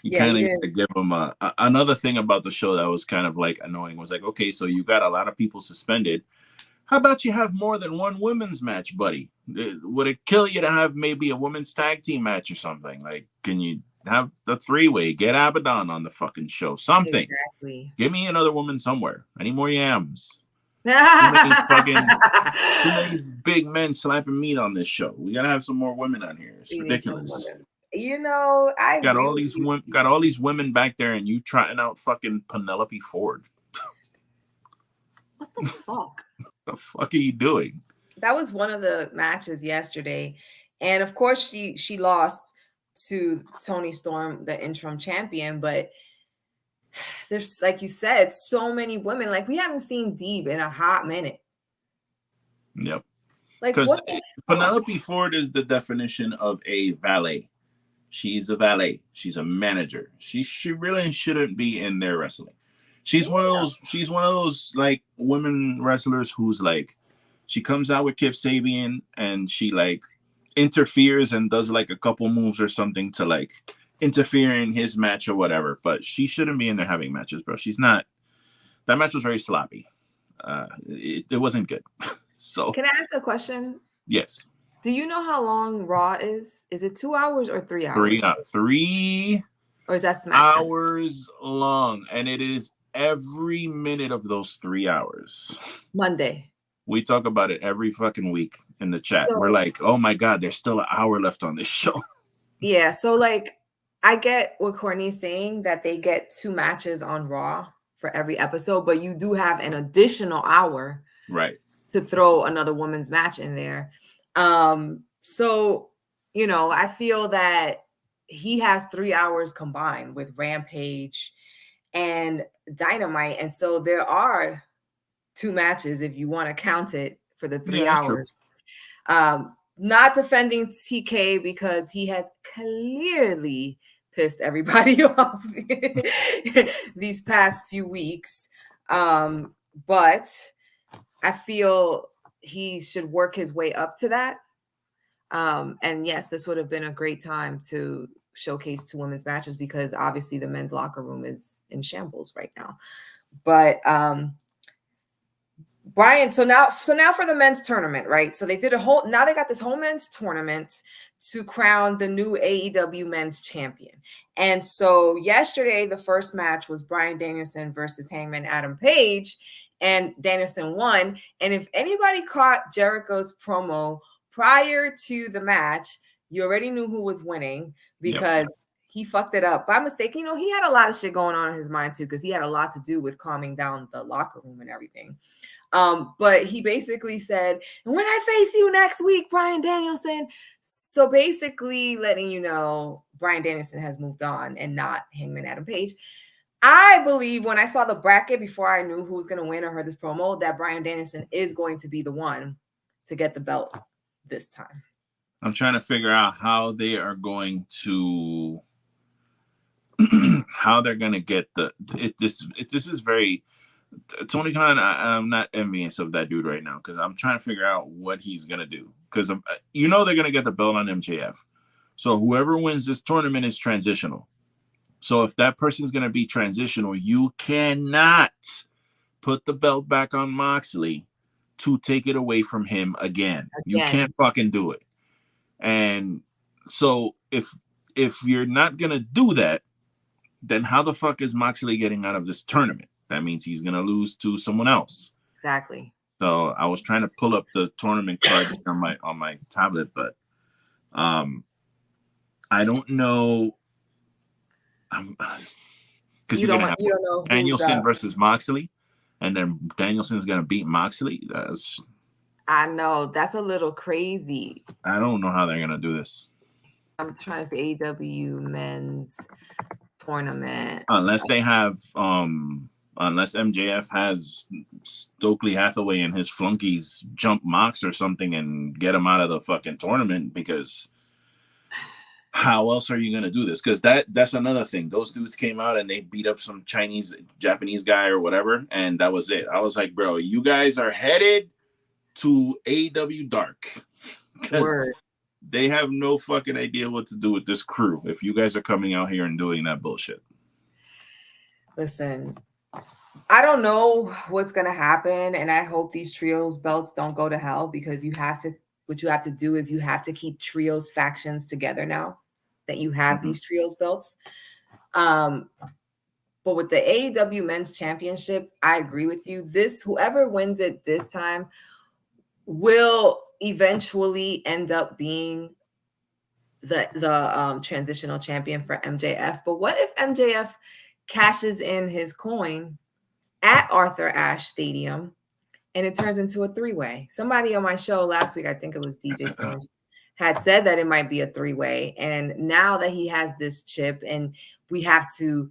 you kind of give him another thing about the show that was kind of like annoying was like, okay, so you got a lot of people suspended. How about you have more than one women's match, buddy? Would it kill you to have maybe a women's tag team match or something? Like, can you have the three-way? Get Abaddon on the fucking show. Something. Exactly. Give me another woman somewhere. I need more yams. Too many big men slapping meat on this show. We gotta have some more women on here. It's ridiculous. I got all these women back there, and you trotting out fucking Penelope Ford. What the fuck? The fuck are you doing? That was one of the matches yesterday, and of course she lost to Toni Storm, the interim champion. But there's, like you said, so many women. Like, we haven't seen Deeb in a hot minute. Yep. Like, because Penelope Ford is the definition of a valet. She's a valet. She's a manager. She really shouldn't be in there wrestling. She's one of those like women wrestlers who's like, she comes out with Kip Sabian and she like interferes and does like a couple moves or something to like interfere in his match or whatever. But she shouldn't be in there having matches, bro. She's not. That match was very sloppy. It wasn't good. So can I ask a question? Yes. Do you know how long Raw is? Is it 2 hours or 3 hours? Three. Or is that SmackDown? Hours long, and it is every minute of those 3 hours. Monday. We talk about it every fucking week in the chat. So, we're like, oh my God, there's still an hour left on this show. Yeah, so like, I get what Courtney's saying, that they get 2 matches on Raw for every episode, but you do have an additional hour, right, to throw another women's match in there. So, I feel that he has 3 hours combined with Rampage and Dynamite. And so there are 2 matches, if you want to count it, for the 3 hours. Not defending TK because he has clearly pissed everybody off these past few weeks. But I feel he should work his way up to that. And yes, this would have been a great time to showcase 2 women's matches, because obviously the men's locker room is in shambles right now. But Brian, so now for the men's tournament, right? So they did now they got this whole men's tournament to crown the new AEW men's champion. And so yesterday, the first match was Bryan Danielson versus Hangman Adam Page, and Danielson won. And if anybody caught Jericho's promo prior to the match, you already knew who was winning, because he fucked it up by mistake. You know, he had a lot of shit going on in his mind too, because he had a lot to do with calming down the locker room and everything. But he basically said, "And when I face you next week, Bryan Danielson." So basically letting you know Bryan Danielson has moved on and not Hangman Adam Page. I believe when I saw the bracket before I knew who was going to win or heard this promo, that Bryan Danielson is going to be the one to get the belt this time. I'm trying to figure out how they are going to how they're going to get this is very Tony Khan. I'm not envious of that dude right now because I'm trying to figure out what he's going to do, because you know they're going to get the belt on MJF. So whoever wins this tournament is transitional. So if that person's going to be transitional, you cannot put the belt back on Moxley to take it away from him again. You can't fucking do it. And so if you're not going to do that, then how the fuck is Moxley getting out of this tournament? That means he's going to lose to someone else. Exactly. So I was trying to pull up the tournament card on my tablet, but I don't know. Because you don't know Danielson versus Moxley, and then Danielson's going to beat Moxley. I know that's a little crazy. I don't know how they're going to do this. I'm trying to say AEW men's tournament. Unless they have, unless MJF has Stokely Hathaway and his flunkies jump Mox or something and get him out of the fucking tournament, because how else are you going to do this? Because that's another thing. Those dudes came out and they beat up some Japanese guy or whatever, and that was it. I was like, bro, you guys are headed to AEW Dark. Word. They have no fucking idea what to do with this crew if you guys are coming out here and doing that bullshit. Listen, I don't know what's going to happen, and I hope these trios belts don't go to hell, because what you have to do is you have to keep trios factions together now that you have these trios belts. But with the AEW Men's Championship, I agree with you. Whoever wins it this time will eventually end up being the transitional champion for MJF. But what if MJF cashes in his coin at Arthur Ashe Stadium and it turns into a three-way? Somebody on my show last week, I think it was DJ Storms, had said that it might be a three-way. And now that he has this chip and we have to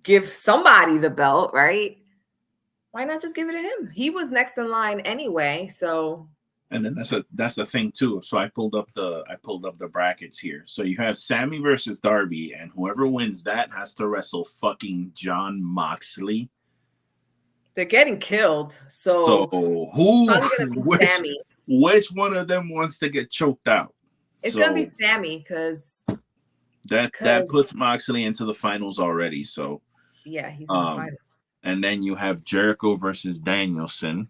give somebody the belt, right? Why not just give it to him? He was next in line anyway, so. And then that's the thing too. So I pulled up the brackets here. So you have Sammy versus Darby, and whoever wins that has to wrestle fucking Jon Moxley. They're getting killed. So which one of them wants to get choked out? It's gonna be Sammy, because that puts Moxley into the finals already. So yeah, he's in the finals. And then you have Jericho versus Danielson.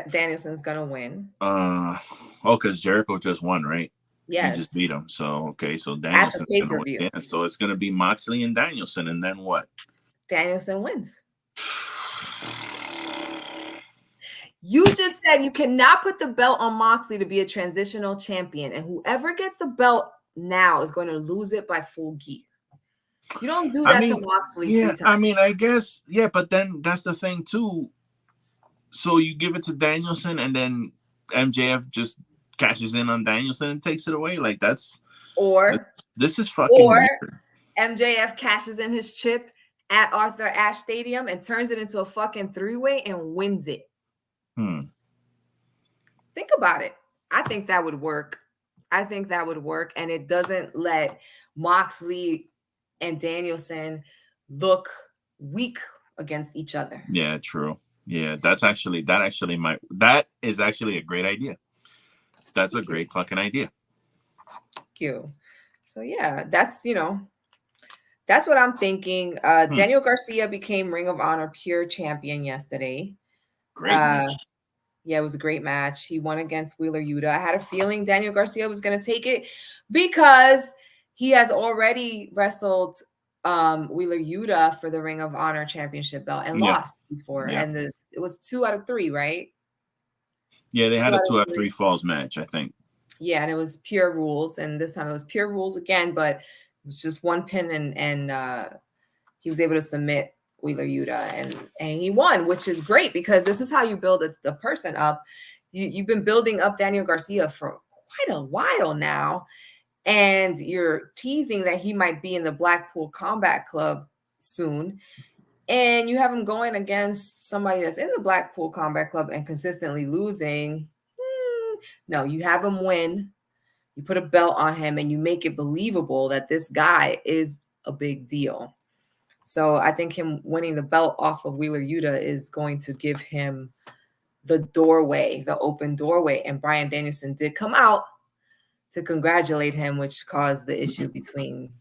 Danielson's gonna win. Because Jericho just won, right? Yes. He just beat him. So okay, so Danielson's gonna win. Yeah, so it's gonna be Moxley and Danielson, and then what? Danielson wins. You just said you cannot put the belt on Moxley to be a transitional champion, and whoever gets the belt now is going to lose it by full gear. You don't do that to Moxley. Yeah, I mean, I guess, yeah, but then that's the thing too. So you give it to Danielson, and then MJF just cashes in on Danielson and takes it away. Like this is fucking. Or weird. MJF cashes in his chip at Arthur Ashe Stadium and turns it into a fucking three-way and wins it. Think about it. I think that would work. And it doesn't let Moxley and Danielson look weak against each other. Yeah, true. Yeah, that is actually a great idea. That's a great fucking idea. Thank you. So yeah, that's what I'm thinking. Daniel Garcia became Ring of Honor Pure Champion yesterday. Great match. Yeah, it was a great match. He won against Wheeler Yuta. I had a feeling Daniel Garcia was going to take it because he has already wrestled Wheeler Yuta for the Ring of Honor Championship belt and lost before. Yeah. And it was 2 out of 3, right? Yeah, they had a 2 out of 3 falls match, I think. Yeah, and it was pure rules, and this time it was pure rules again, but it was just one pin, and he was able to submit Wheeler Yuta, and he won, which is great because this is how you build the person up. You've been building up Daniel Garcia for quite a while now, and you're teasing that he might be in the Blackpool Combat Club soon. And you have him going against somebody that's in the Blackpool Combat Club and consistently losing. No, you have him win. You put a belt on him and you make it believable that this guy is a big deal. So I think him winning the belt off of Wheeler Yuta is going to give him the doorway, the open doorway. And Bryan Danielson did come out to congratulate him, which caused the issue between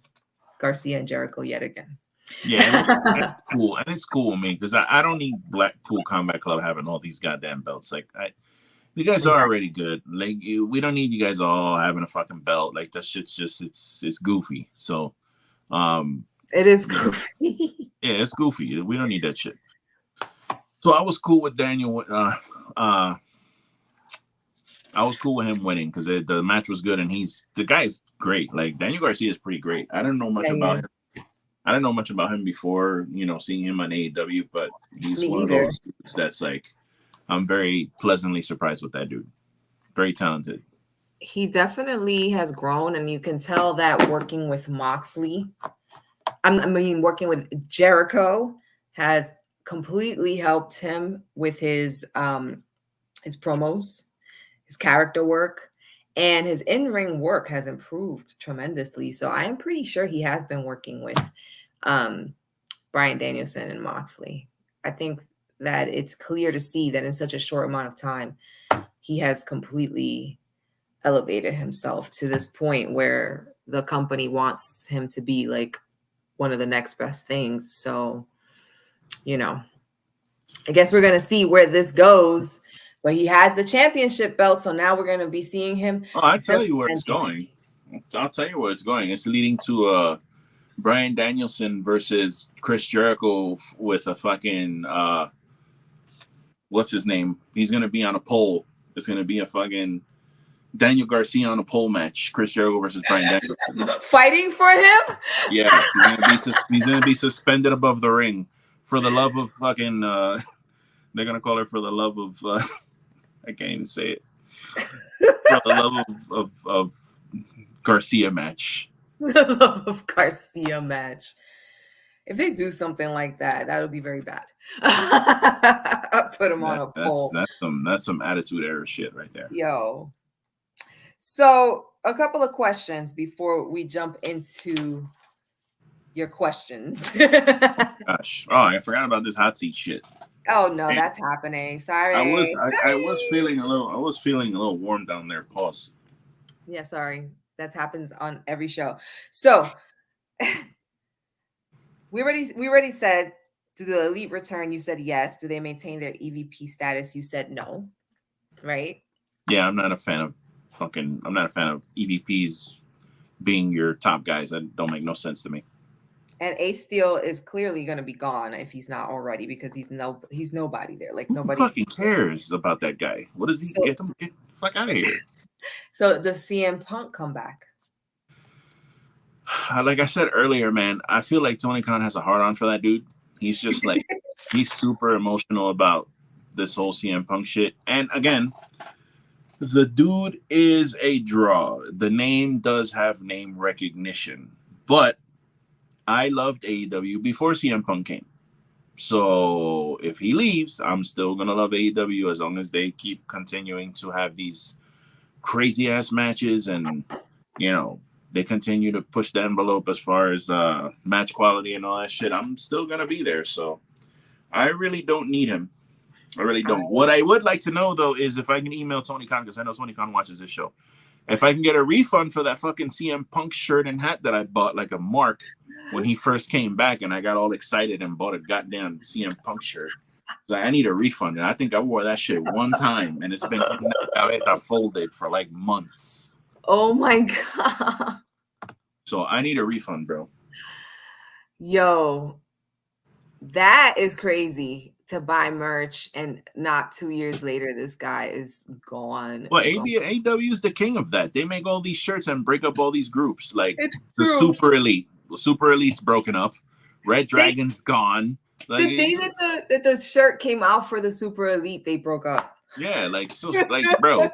Garcia and Jericho yet again. Yeah, and it's cool. And it's cool with me because I don't need Blackpool Combat Club having all these goddamn belts. Like, you guys are already good. Like, we don't need you guys all having a fucking belt. Like, that shit's just, it's goofy. So, it is goofy. Yeah, it's goofy. We don't need that shit. So I was cool with Daniel. I was cool with him winning because the match was good, and the guy's great. Like, Daniel Garcia is pretty great. I didn't know much about him. I didn't know much about him before, seeing him on AEW, but he's one of those dudes that's like, I'm very pleasantly surprised with that dude. Very talented. He definitely has grown, and you can tell that working with Moxley, working with Jericho has completely helped him with his promos, his character work, and his in-ring work has improved tremendously. So I am pretty sure he has been working with Bryan Danielson and Moxley. I think that it's clear to see that in such a short amount of time, he has completely elevated himself to this point where the company wants him to be like one of the next best things. So, I guess we're going to see where this goes, but he has the championship belt. So now we're going to be seeing him. Oh, I tell you where it's going. I'll tell you where it's going. It's leading to Bryan Danielson versus Chris Jericho with a fucking what's his name? He's gonna be on a pole. It's gonna be a fucking Daniel Garcia on a pole match. Chris Jericho versus Bryan Danielson. Fighting for him? Yeah, he's gonna be suspended above the ring for the love of fucking. They're gonna call it for the love of. I can't even say it. For the love of Garcia match. The love of Garcia match. If they do something like that, that'll be very bad. Put him on a pole. That's some attitude era shit right there. Yo. So a couple of questions before we jump into your questions. Gosh. Oh, I forgot about this hot seat shit. Oh no, that's happening. Sorry. I was feeling a little warm down there. Pause. Yeah, sorry. That happens on every show. So we already said, do the Elite return? You said yes. Do they maintain their EVP status? You said no. Right? Yeah, I'm not a fan of EVPs being your top guys. That don't make no sense to me. And Ace Steel is clearly going to be gone if he's not already, because he's nobody there. Like, nobody fucking cares about that guy. What does he get the fuck out of here? So does CM Punk come back? Like I said earlier, man, I feel like Tony Khan has a hard on for that dude. He's just like, he's super emotional about this whole CM Punk shit. And again, the dude is a draw. The name does have name recognition, but I loved AEW before CM Punk came. So if he leaves, I'm still going to love AEW as long as they keep continuing to have these crazy ass matches and, they continue to push the envelope as far as match quality and all that shit. I'm still going to be there. So I really don't need him. I really don't. What I would like to know, though, is if I can email Tony Khan, because I know Tony Khan watches this show. If I can get a refund for that fucking CM Punk shirt and hat that I bought like a mark when he first came back, and I got all excited and bought a goddamn CM Punk shirt. Like, I need a refund. And I think I wore that shit one time, and it's been folded for like months. Oh my God. So I need a refund, bro. Yo, that is crazy to buy merch, and not 2 years later, this guy is gone. Well, AEW is the king of that. They make all these shirts and break up all these groups. Like It's the true. Super Elite. The Super Elite's broken up. Red Dragon's gone. Like, the day that the shirt came out for the Super Elite, they broke up. Yeah, like bro.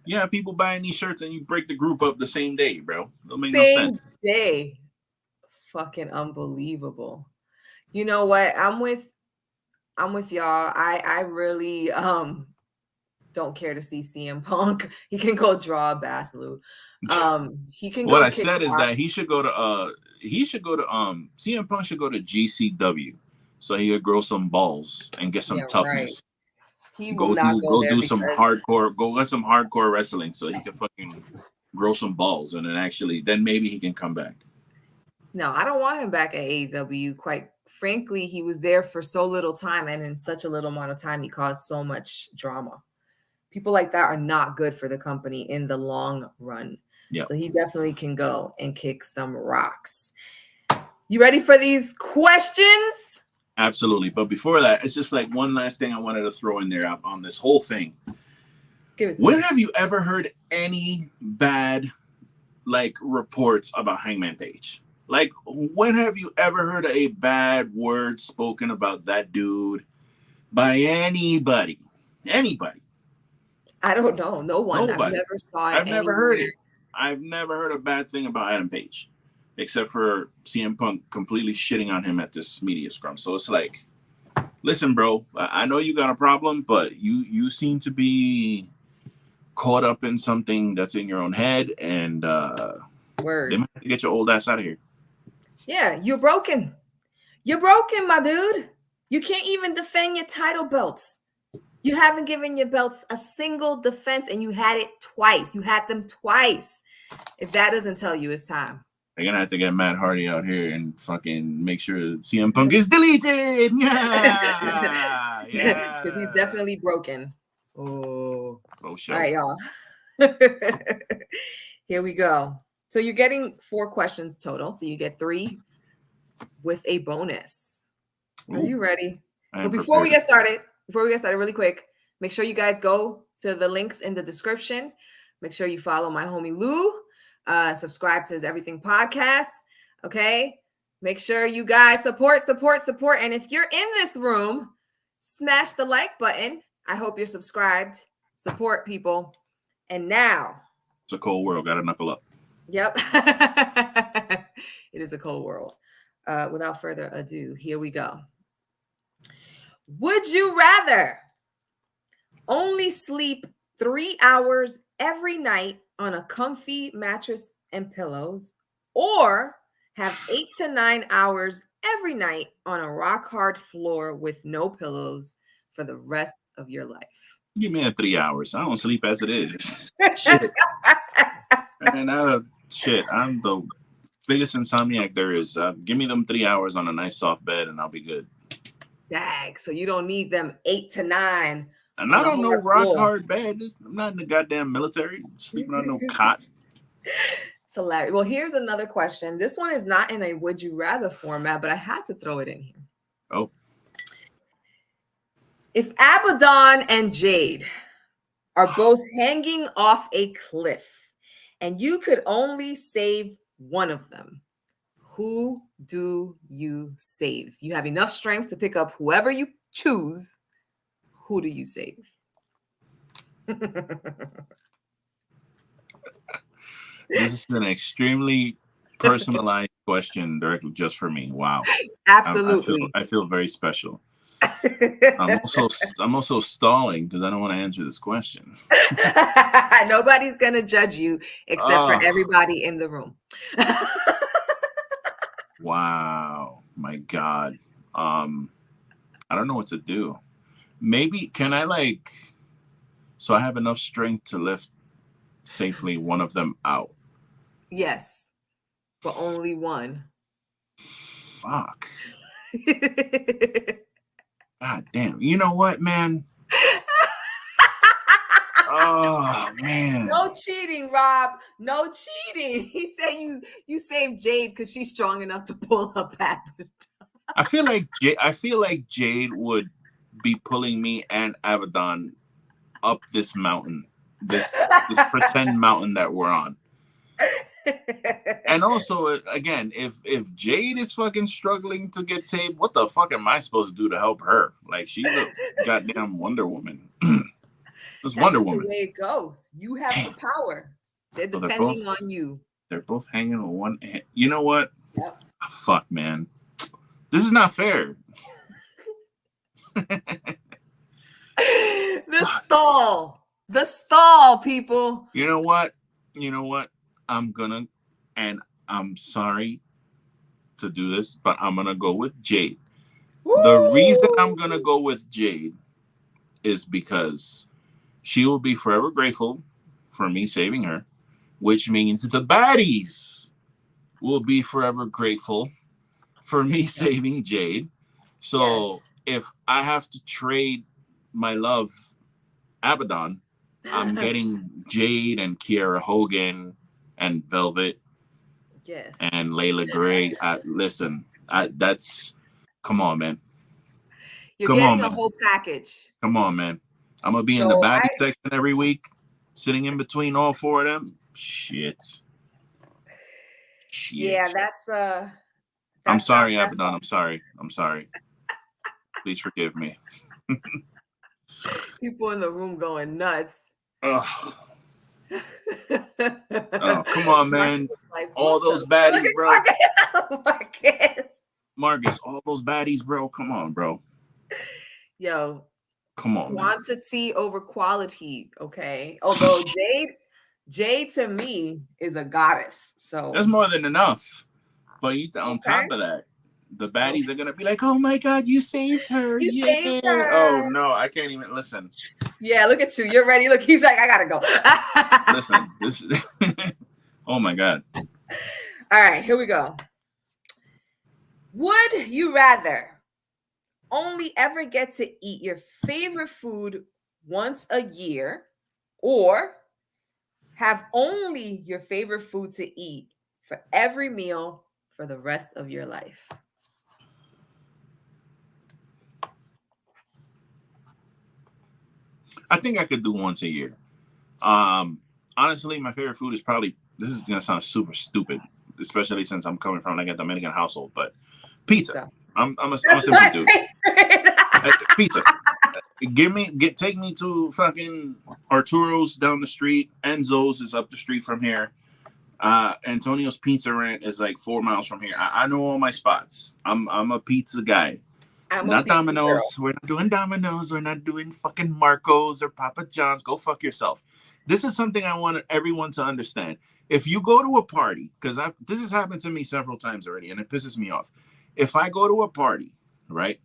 Yeah, people buying these shirts and you break the group up the same day, bro. Don't make no sense. Same day. Fucking unbelievable. You know what? I'm with y'all. I really don't care to see CM Punk. He can go draw a bath, Lou. He can go. What I said is that he should go to CM Punk should go to GCW so he could grow some balls and get some toughness. Right. He will not go do some hardcore, go get some hardcore wrestling so he can fucking grow some balls, and then maybe he can come back. No, I don't want him back at AEW. Quite frankly, he was there for so little time, and in such a little amount of time, he caused so much drama. People like that are not good for the company in the long run. Yep. So he definitely can go and kick some rocks. You ready for these questions? Absolutely. But before that, it's just like one last thing I wanted to throw in there on this whole thing. When have you ever heard any bad reports about Hangman Page? Like, when have you ever heard a bad word spoken about that dude by anybody? Anybody? I don't know. No one. Nobody. I've never saw it. I've never heard it. I've never heard a bad thing about Adam Page, except for CM Punk completely shitting on him at this media scrum. So it's like, listen, bro, I know you got a problem, but you seem to be caught up in something that's in your own head, and they might have to get your old ass out of here. Yeah, you're broken. You're broken, my dude. You can't even defend your title belts. You haven't given your belts a single defense, and you had it twice. You had them twice. If that doesn't tell you, it's time. They're going to have to get Matt Hardy out here and fucking make sure CM Punk is deleted. Yeah. Yeah. Because he's definitely broken. Oh. Sure. All right, y'all. Here we go. So you're getting 4 questions total. So you get 3 with a bonus. Are you ready? But before we get started, really quick, make sure you guys go to the links in the description. Make sure you follow my homie Lou. Subscribe to his Everything podcast. Okay. Make sure you guys support. And if you're in this room, smash the like button. I hope you're subscribed. Support, people. And now. It's a cold world. Got to knuckle up. Yep. It is a cold world. Without further ado, here we go. Would you rather only sleep 3 hours every night on a comfy mattress and pillows, or have 8 to 9 hours every night on a rock hard floor with no pillows for the rest of your life? Give me 3 hours. I don't sleep as it is. Shit. And I'm the biggest insomniac there is. Give me them 3 hours on a nice soft bed and I'll be good. Dag, so you don't need them 8 to 9. And I don't know rock hard bed. I'm not in the goddamn military. Sleeping on no cot. It's hilarious. Well, here's another question. This one is not in a would you rather format, but I had to throw it in here. Oh. If Abaddon and Jade are both hanging off a cliff and you could only save one of them, who do you save? You have enough strength to pick up whoever you choose. Who do you save? This is an extremely personalized question directly just for me. Wow. Absolutely. I feel very special. I'm also stalling because I don't want to answer this question. Nobody's gonna judge you except for everybody in the room. Wow, my God. I don't know what to do. Maybe can I so I have enough strength to lift safely one of them out? Yes, but only one. Fuck. God damn. You know what, man? Oh, man. No cheating, Rob. No cheating. He said you saved Jade because she's strong enough to pull up Abaddon. I feel like Jade would be pulling me and Abaddon up this mountain, this pretend mountain that we're on. And also, again, if Jade is fucking struggling to get saved, what the fuck am I supposed to do to help her? Like, she's a goddamn Wonder Woman. That's Wonder Woman. The way it goes. You have the power. They're depending on you. They're both hanging on one hand. You know what? Yep. Oh, fuck, man. This is not fair. The stall, people. You know what? I'm sorry to do this, but I'm gonna go with Jade. Woo! The reason I'm gonna go with Jade is because she will be forever grateful for me saving her, which means the baddies will be forever grateful for me saving Jade. So if I have to trade my love, Abaddon, I'm getting Jade and Kiera Hogan and Velvet, and Layla Gray. Listen, that's come on, man. You're getting a whole package. Come on, man. I'm gonna be in the baddie section every week, sitting in between all four of them. Shit. Yeah, that's I'm sorry, Abaddon. I'm sorry. Please forgive me. People in the room going nuts. Oh, come on, man. Like, all those baddies, bro. Marcus, all those baddies, bro. Come on, bro. Yo. Come on, quantity man. Over quality, okay? Although Jade to me is a goddess. So that's more than enough. But on top of that, the baddies are gonna be like, "Oh my God, you saved her! You saved her. Oh no, I can't even listen." Yeah, look at you. You're ready. Look, he's like, "I gotta go." Listen, this. Oh my God. All right, here we go. Would you rather only ever get to eat your favorite food once a year, or have only your favorite food to eat for every meal for the rest of your life? I think I could do once a year. Honestly, my favorite food is probably, this is gonna sound super stupid, especially since I'm coming from like a Dominican household, but pizza. I'm a simple dude. Pizza. Take me to fucking Arturo's down the street. Enzo's is up the street from here. Antonio's Pizza Ranch is like 4 miles from here. I know all my spots. I'm a pizza guy. Not Domino's. Girl. We're not doing Domino's. We're not doing fucking Marco's or Papa John's. Go fuck yourself. This is something I want everyone to understand. If you go to a party, because this has happened to me several times already, and it pisses me off. If I go to a party, right,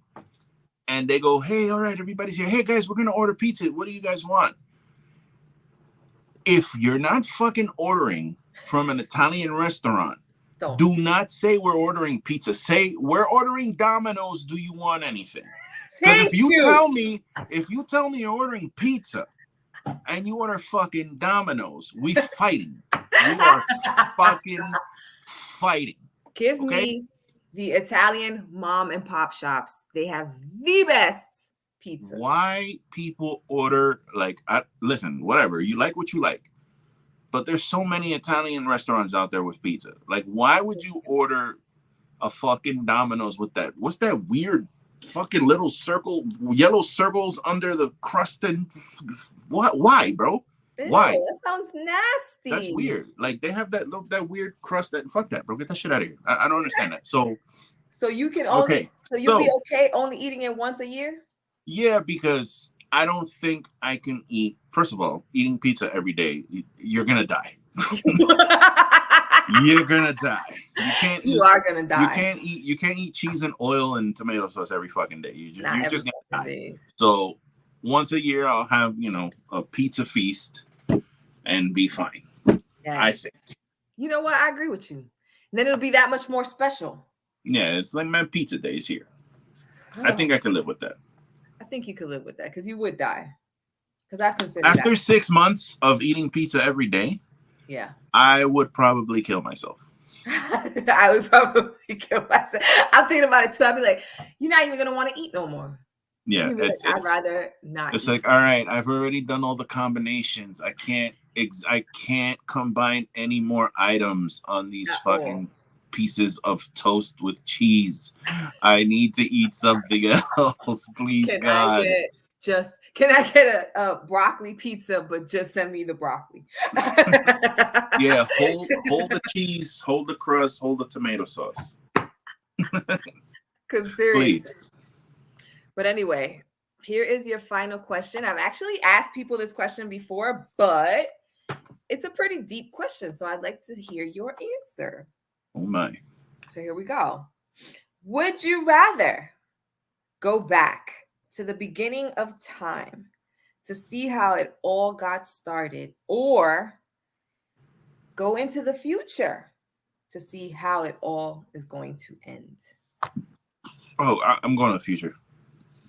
and they go, "Hey, all right, everybody's here. Hey, guys, we're going to order pizza. What do you guys want?" If you're not fucking ordering from an Italian restaurant, do not say we're ordering pizza. Say we're ordering Domino's. Do you want anything? Because if you tell me you're ordering pizza and you order fucking Domino's, we fighting. We are fucking fighting. Give me the Italian mom and pop shops. They have the best pizza. Why people order listen, whatever, you like what you like. But there's so many Italian restaurants out there with pizza. Like, why would you order a fucking Domino's with that? What's that weird fucking little yellow circles under the crust? And what? Why, bro? Ew, why? That sounds nasty. That's weird. Like, they have that weird crust. Fuck that, bro. Get that shit out of here. I don't understand that. So you can only you'll be okay only eating it once a year? Yeah, because I don't think I can eat. First of all, eating pizza every day, you're gonna die. You're gonna die. You are gonna die. You can't eat cheese and oil and tomato sauce every fucking day. You're just gonna die. So once a year, I'll have a pizza feast and be fine. Yes. I think. You know what? I agree with you. And then it'll be that much more special. Yeah, it's like my pizza days here. I think I could live with that. I think you could live with that because you would die. Because I've considered after 6 months of eating pizza every day, yeah, I would probably kill myself. I would probably kill myself. I'm thinking about it too. I'd be like, you're not even gonna want to eat no more. Yeah, I'd rather not. It's like, all right, I've already done all the combinations. I can't combine any more items on these fucking pieces of toast with cheese. I need to eat something else, please, God. Can I get a broccoli pizza, but just send me the broccoli? Yeah, hold the cheese, hold the crust, hold the tomato sauce. Because seriously. Please. But anyway, here is your final question. I've actually asked people this question before, but it's a pretty deep question, so I'd like to hear your answer. Oh my. So here we go. Would you rather go back to the beginning of time to see how it all got started, or go into the future to see how it all is going to end? Oh, I'm going to the future.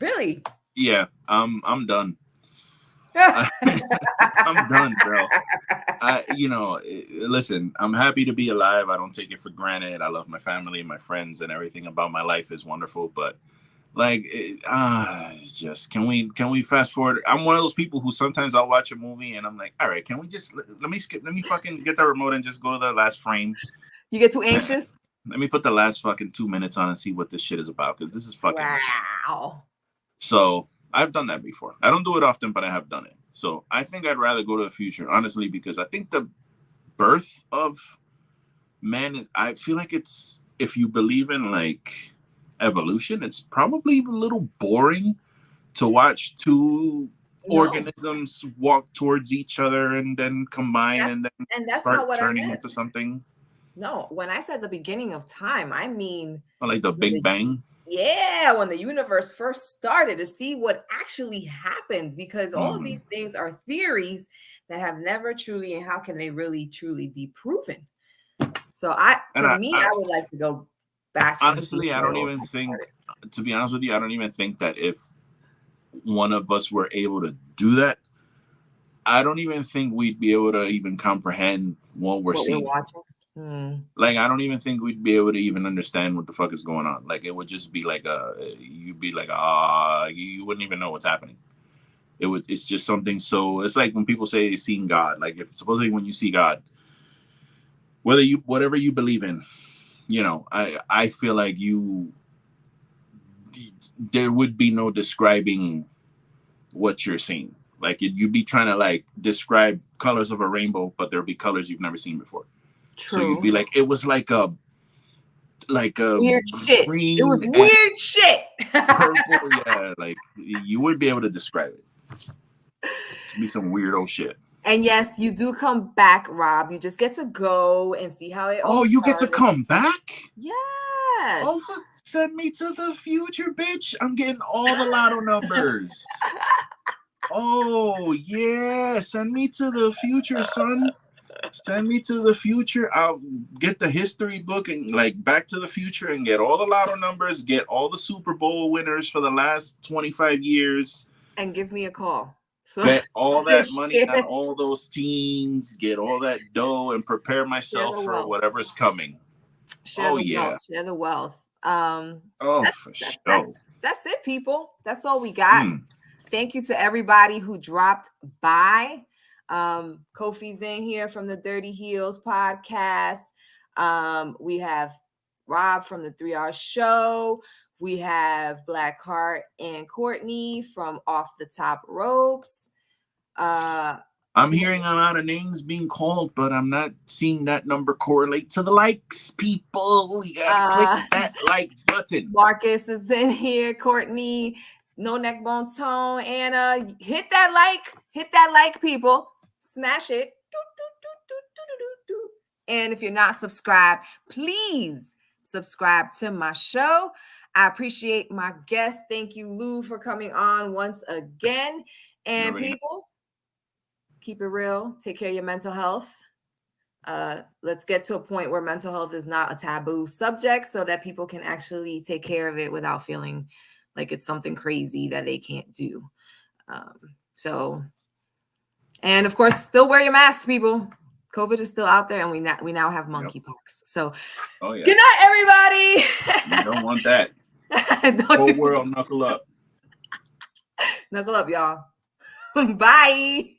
Really? Yeah, I'm done. I'm done, bro. Listen, I'm happy to be alive. I don't take it for granted. I love my family, my friends, and everything about my life is wonderful. But just can we fast forward? I'm one of those people who sometimes I'll watch a movie and I'm like, all right, can we just let me fucking get the remote and just go to the last frame? You get too anxious? Let me put the last fucking 2 minutes on and see what this shit is about, because this is fucking wow. So I've done that before. I don't do it often, but I have done it. So I think I'd rather go to the future, honestly, because I think the birth of man I feel like it's, if you believe in like evolution, it's probably a little boring to watch two organisms walk towards each other and then combine and then start turning into something. No, when I said the beginning of time, I mean like the Big Bang. Yeah, when the universe first started, to see what actually happened, because all of these things are theories that have never truly, and how can they really truly be proven? So I would like to go back. Honestly, I don't even think, to be honest with you, I don't even think that if one of us were able to do that, I don't even think we'd be able to even comprehend what we're seeing. Watching. Like, I don't even think we'd be able to even understand what the fuck is going on. Like, it would just be like you'd be like, you wouldn't even know what's happening. It's just something. So it's like when people say seeing God, like if supposedly when you see God, whatever you believe in, I feel like there would be no describing what you're seeing. Like you'd be trying to like describe colors of a rainbow, but there'll be colors you've never seen before. True. So you'd be like, it was like a weird shit. It was weird shit. Purple, yeah. Like you wouldn't be able to describe it. It'd be some weirdo shit. And yes, you do come back, Rob. You just get to go and see how it all you get to come back? Yes. Oh, send me to the future, bitch. I'm getting all the lotto numbers. Oh, yeah. Send me to the future, son. Send me to the future. I'll get the history book and like Back to the Future and get all the lotto numbers, get all the Super Bowl winners for the last 25 years. And give me a call. So bet all that money on all those teams, get all that dough, and prepare myself for whatever's coming. Share the wealth. For sure. That's it, people. That's all we got. Thank you to everybody who dropped by. Kofi's in here from the Dirty Heels podcast. We have Rob from the 3 Hour Show. We have Blackheart and Courtney from Off the Top Ropes. I'm hearing a lot of names being called, but I'm not seeing that number correlate to the likes, people. You gotta click that like button. Marcus is in here, Courtney, No Neck Bone Tone, Anna. Hit that like, people. Smash it. And if you're not subscribed, please subscribe to my show. I appreciate my guest. Thank you, Lou, for coming on once again. And people, keep it real. Take care of your mental health. Let's get to a point where mental health is not a taboo subject so that people can actually take care of it without feeling like it's something crazy that they can't do. And of course, still wear your masks, people. COVID is still out there, and we now have monkeypox. So, good night, everybody. You don't want that. Whole world knuckle up. Knuckle up, y'all. Bye.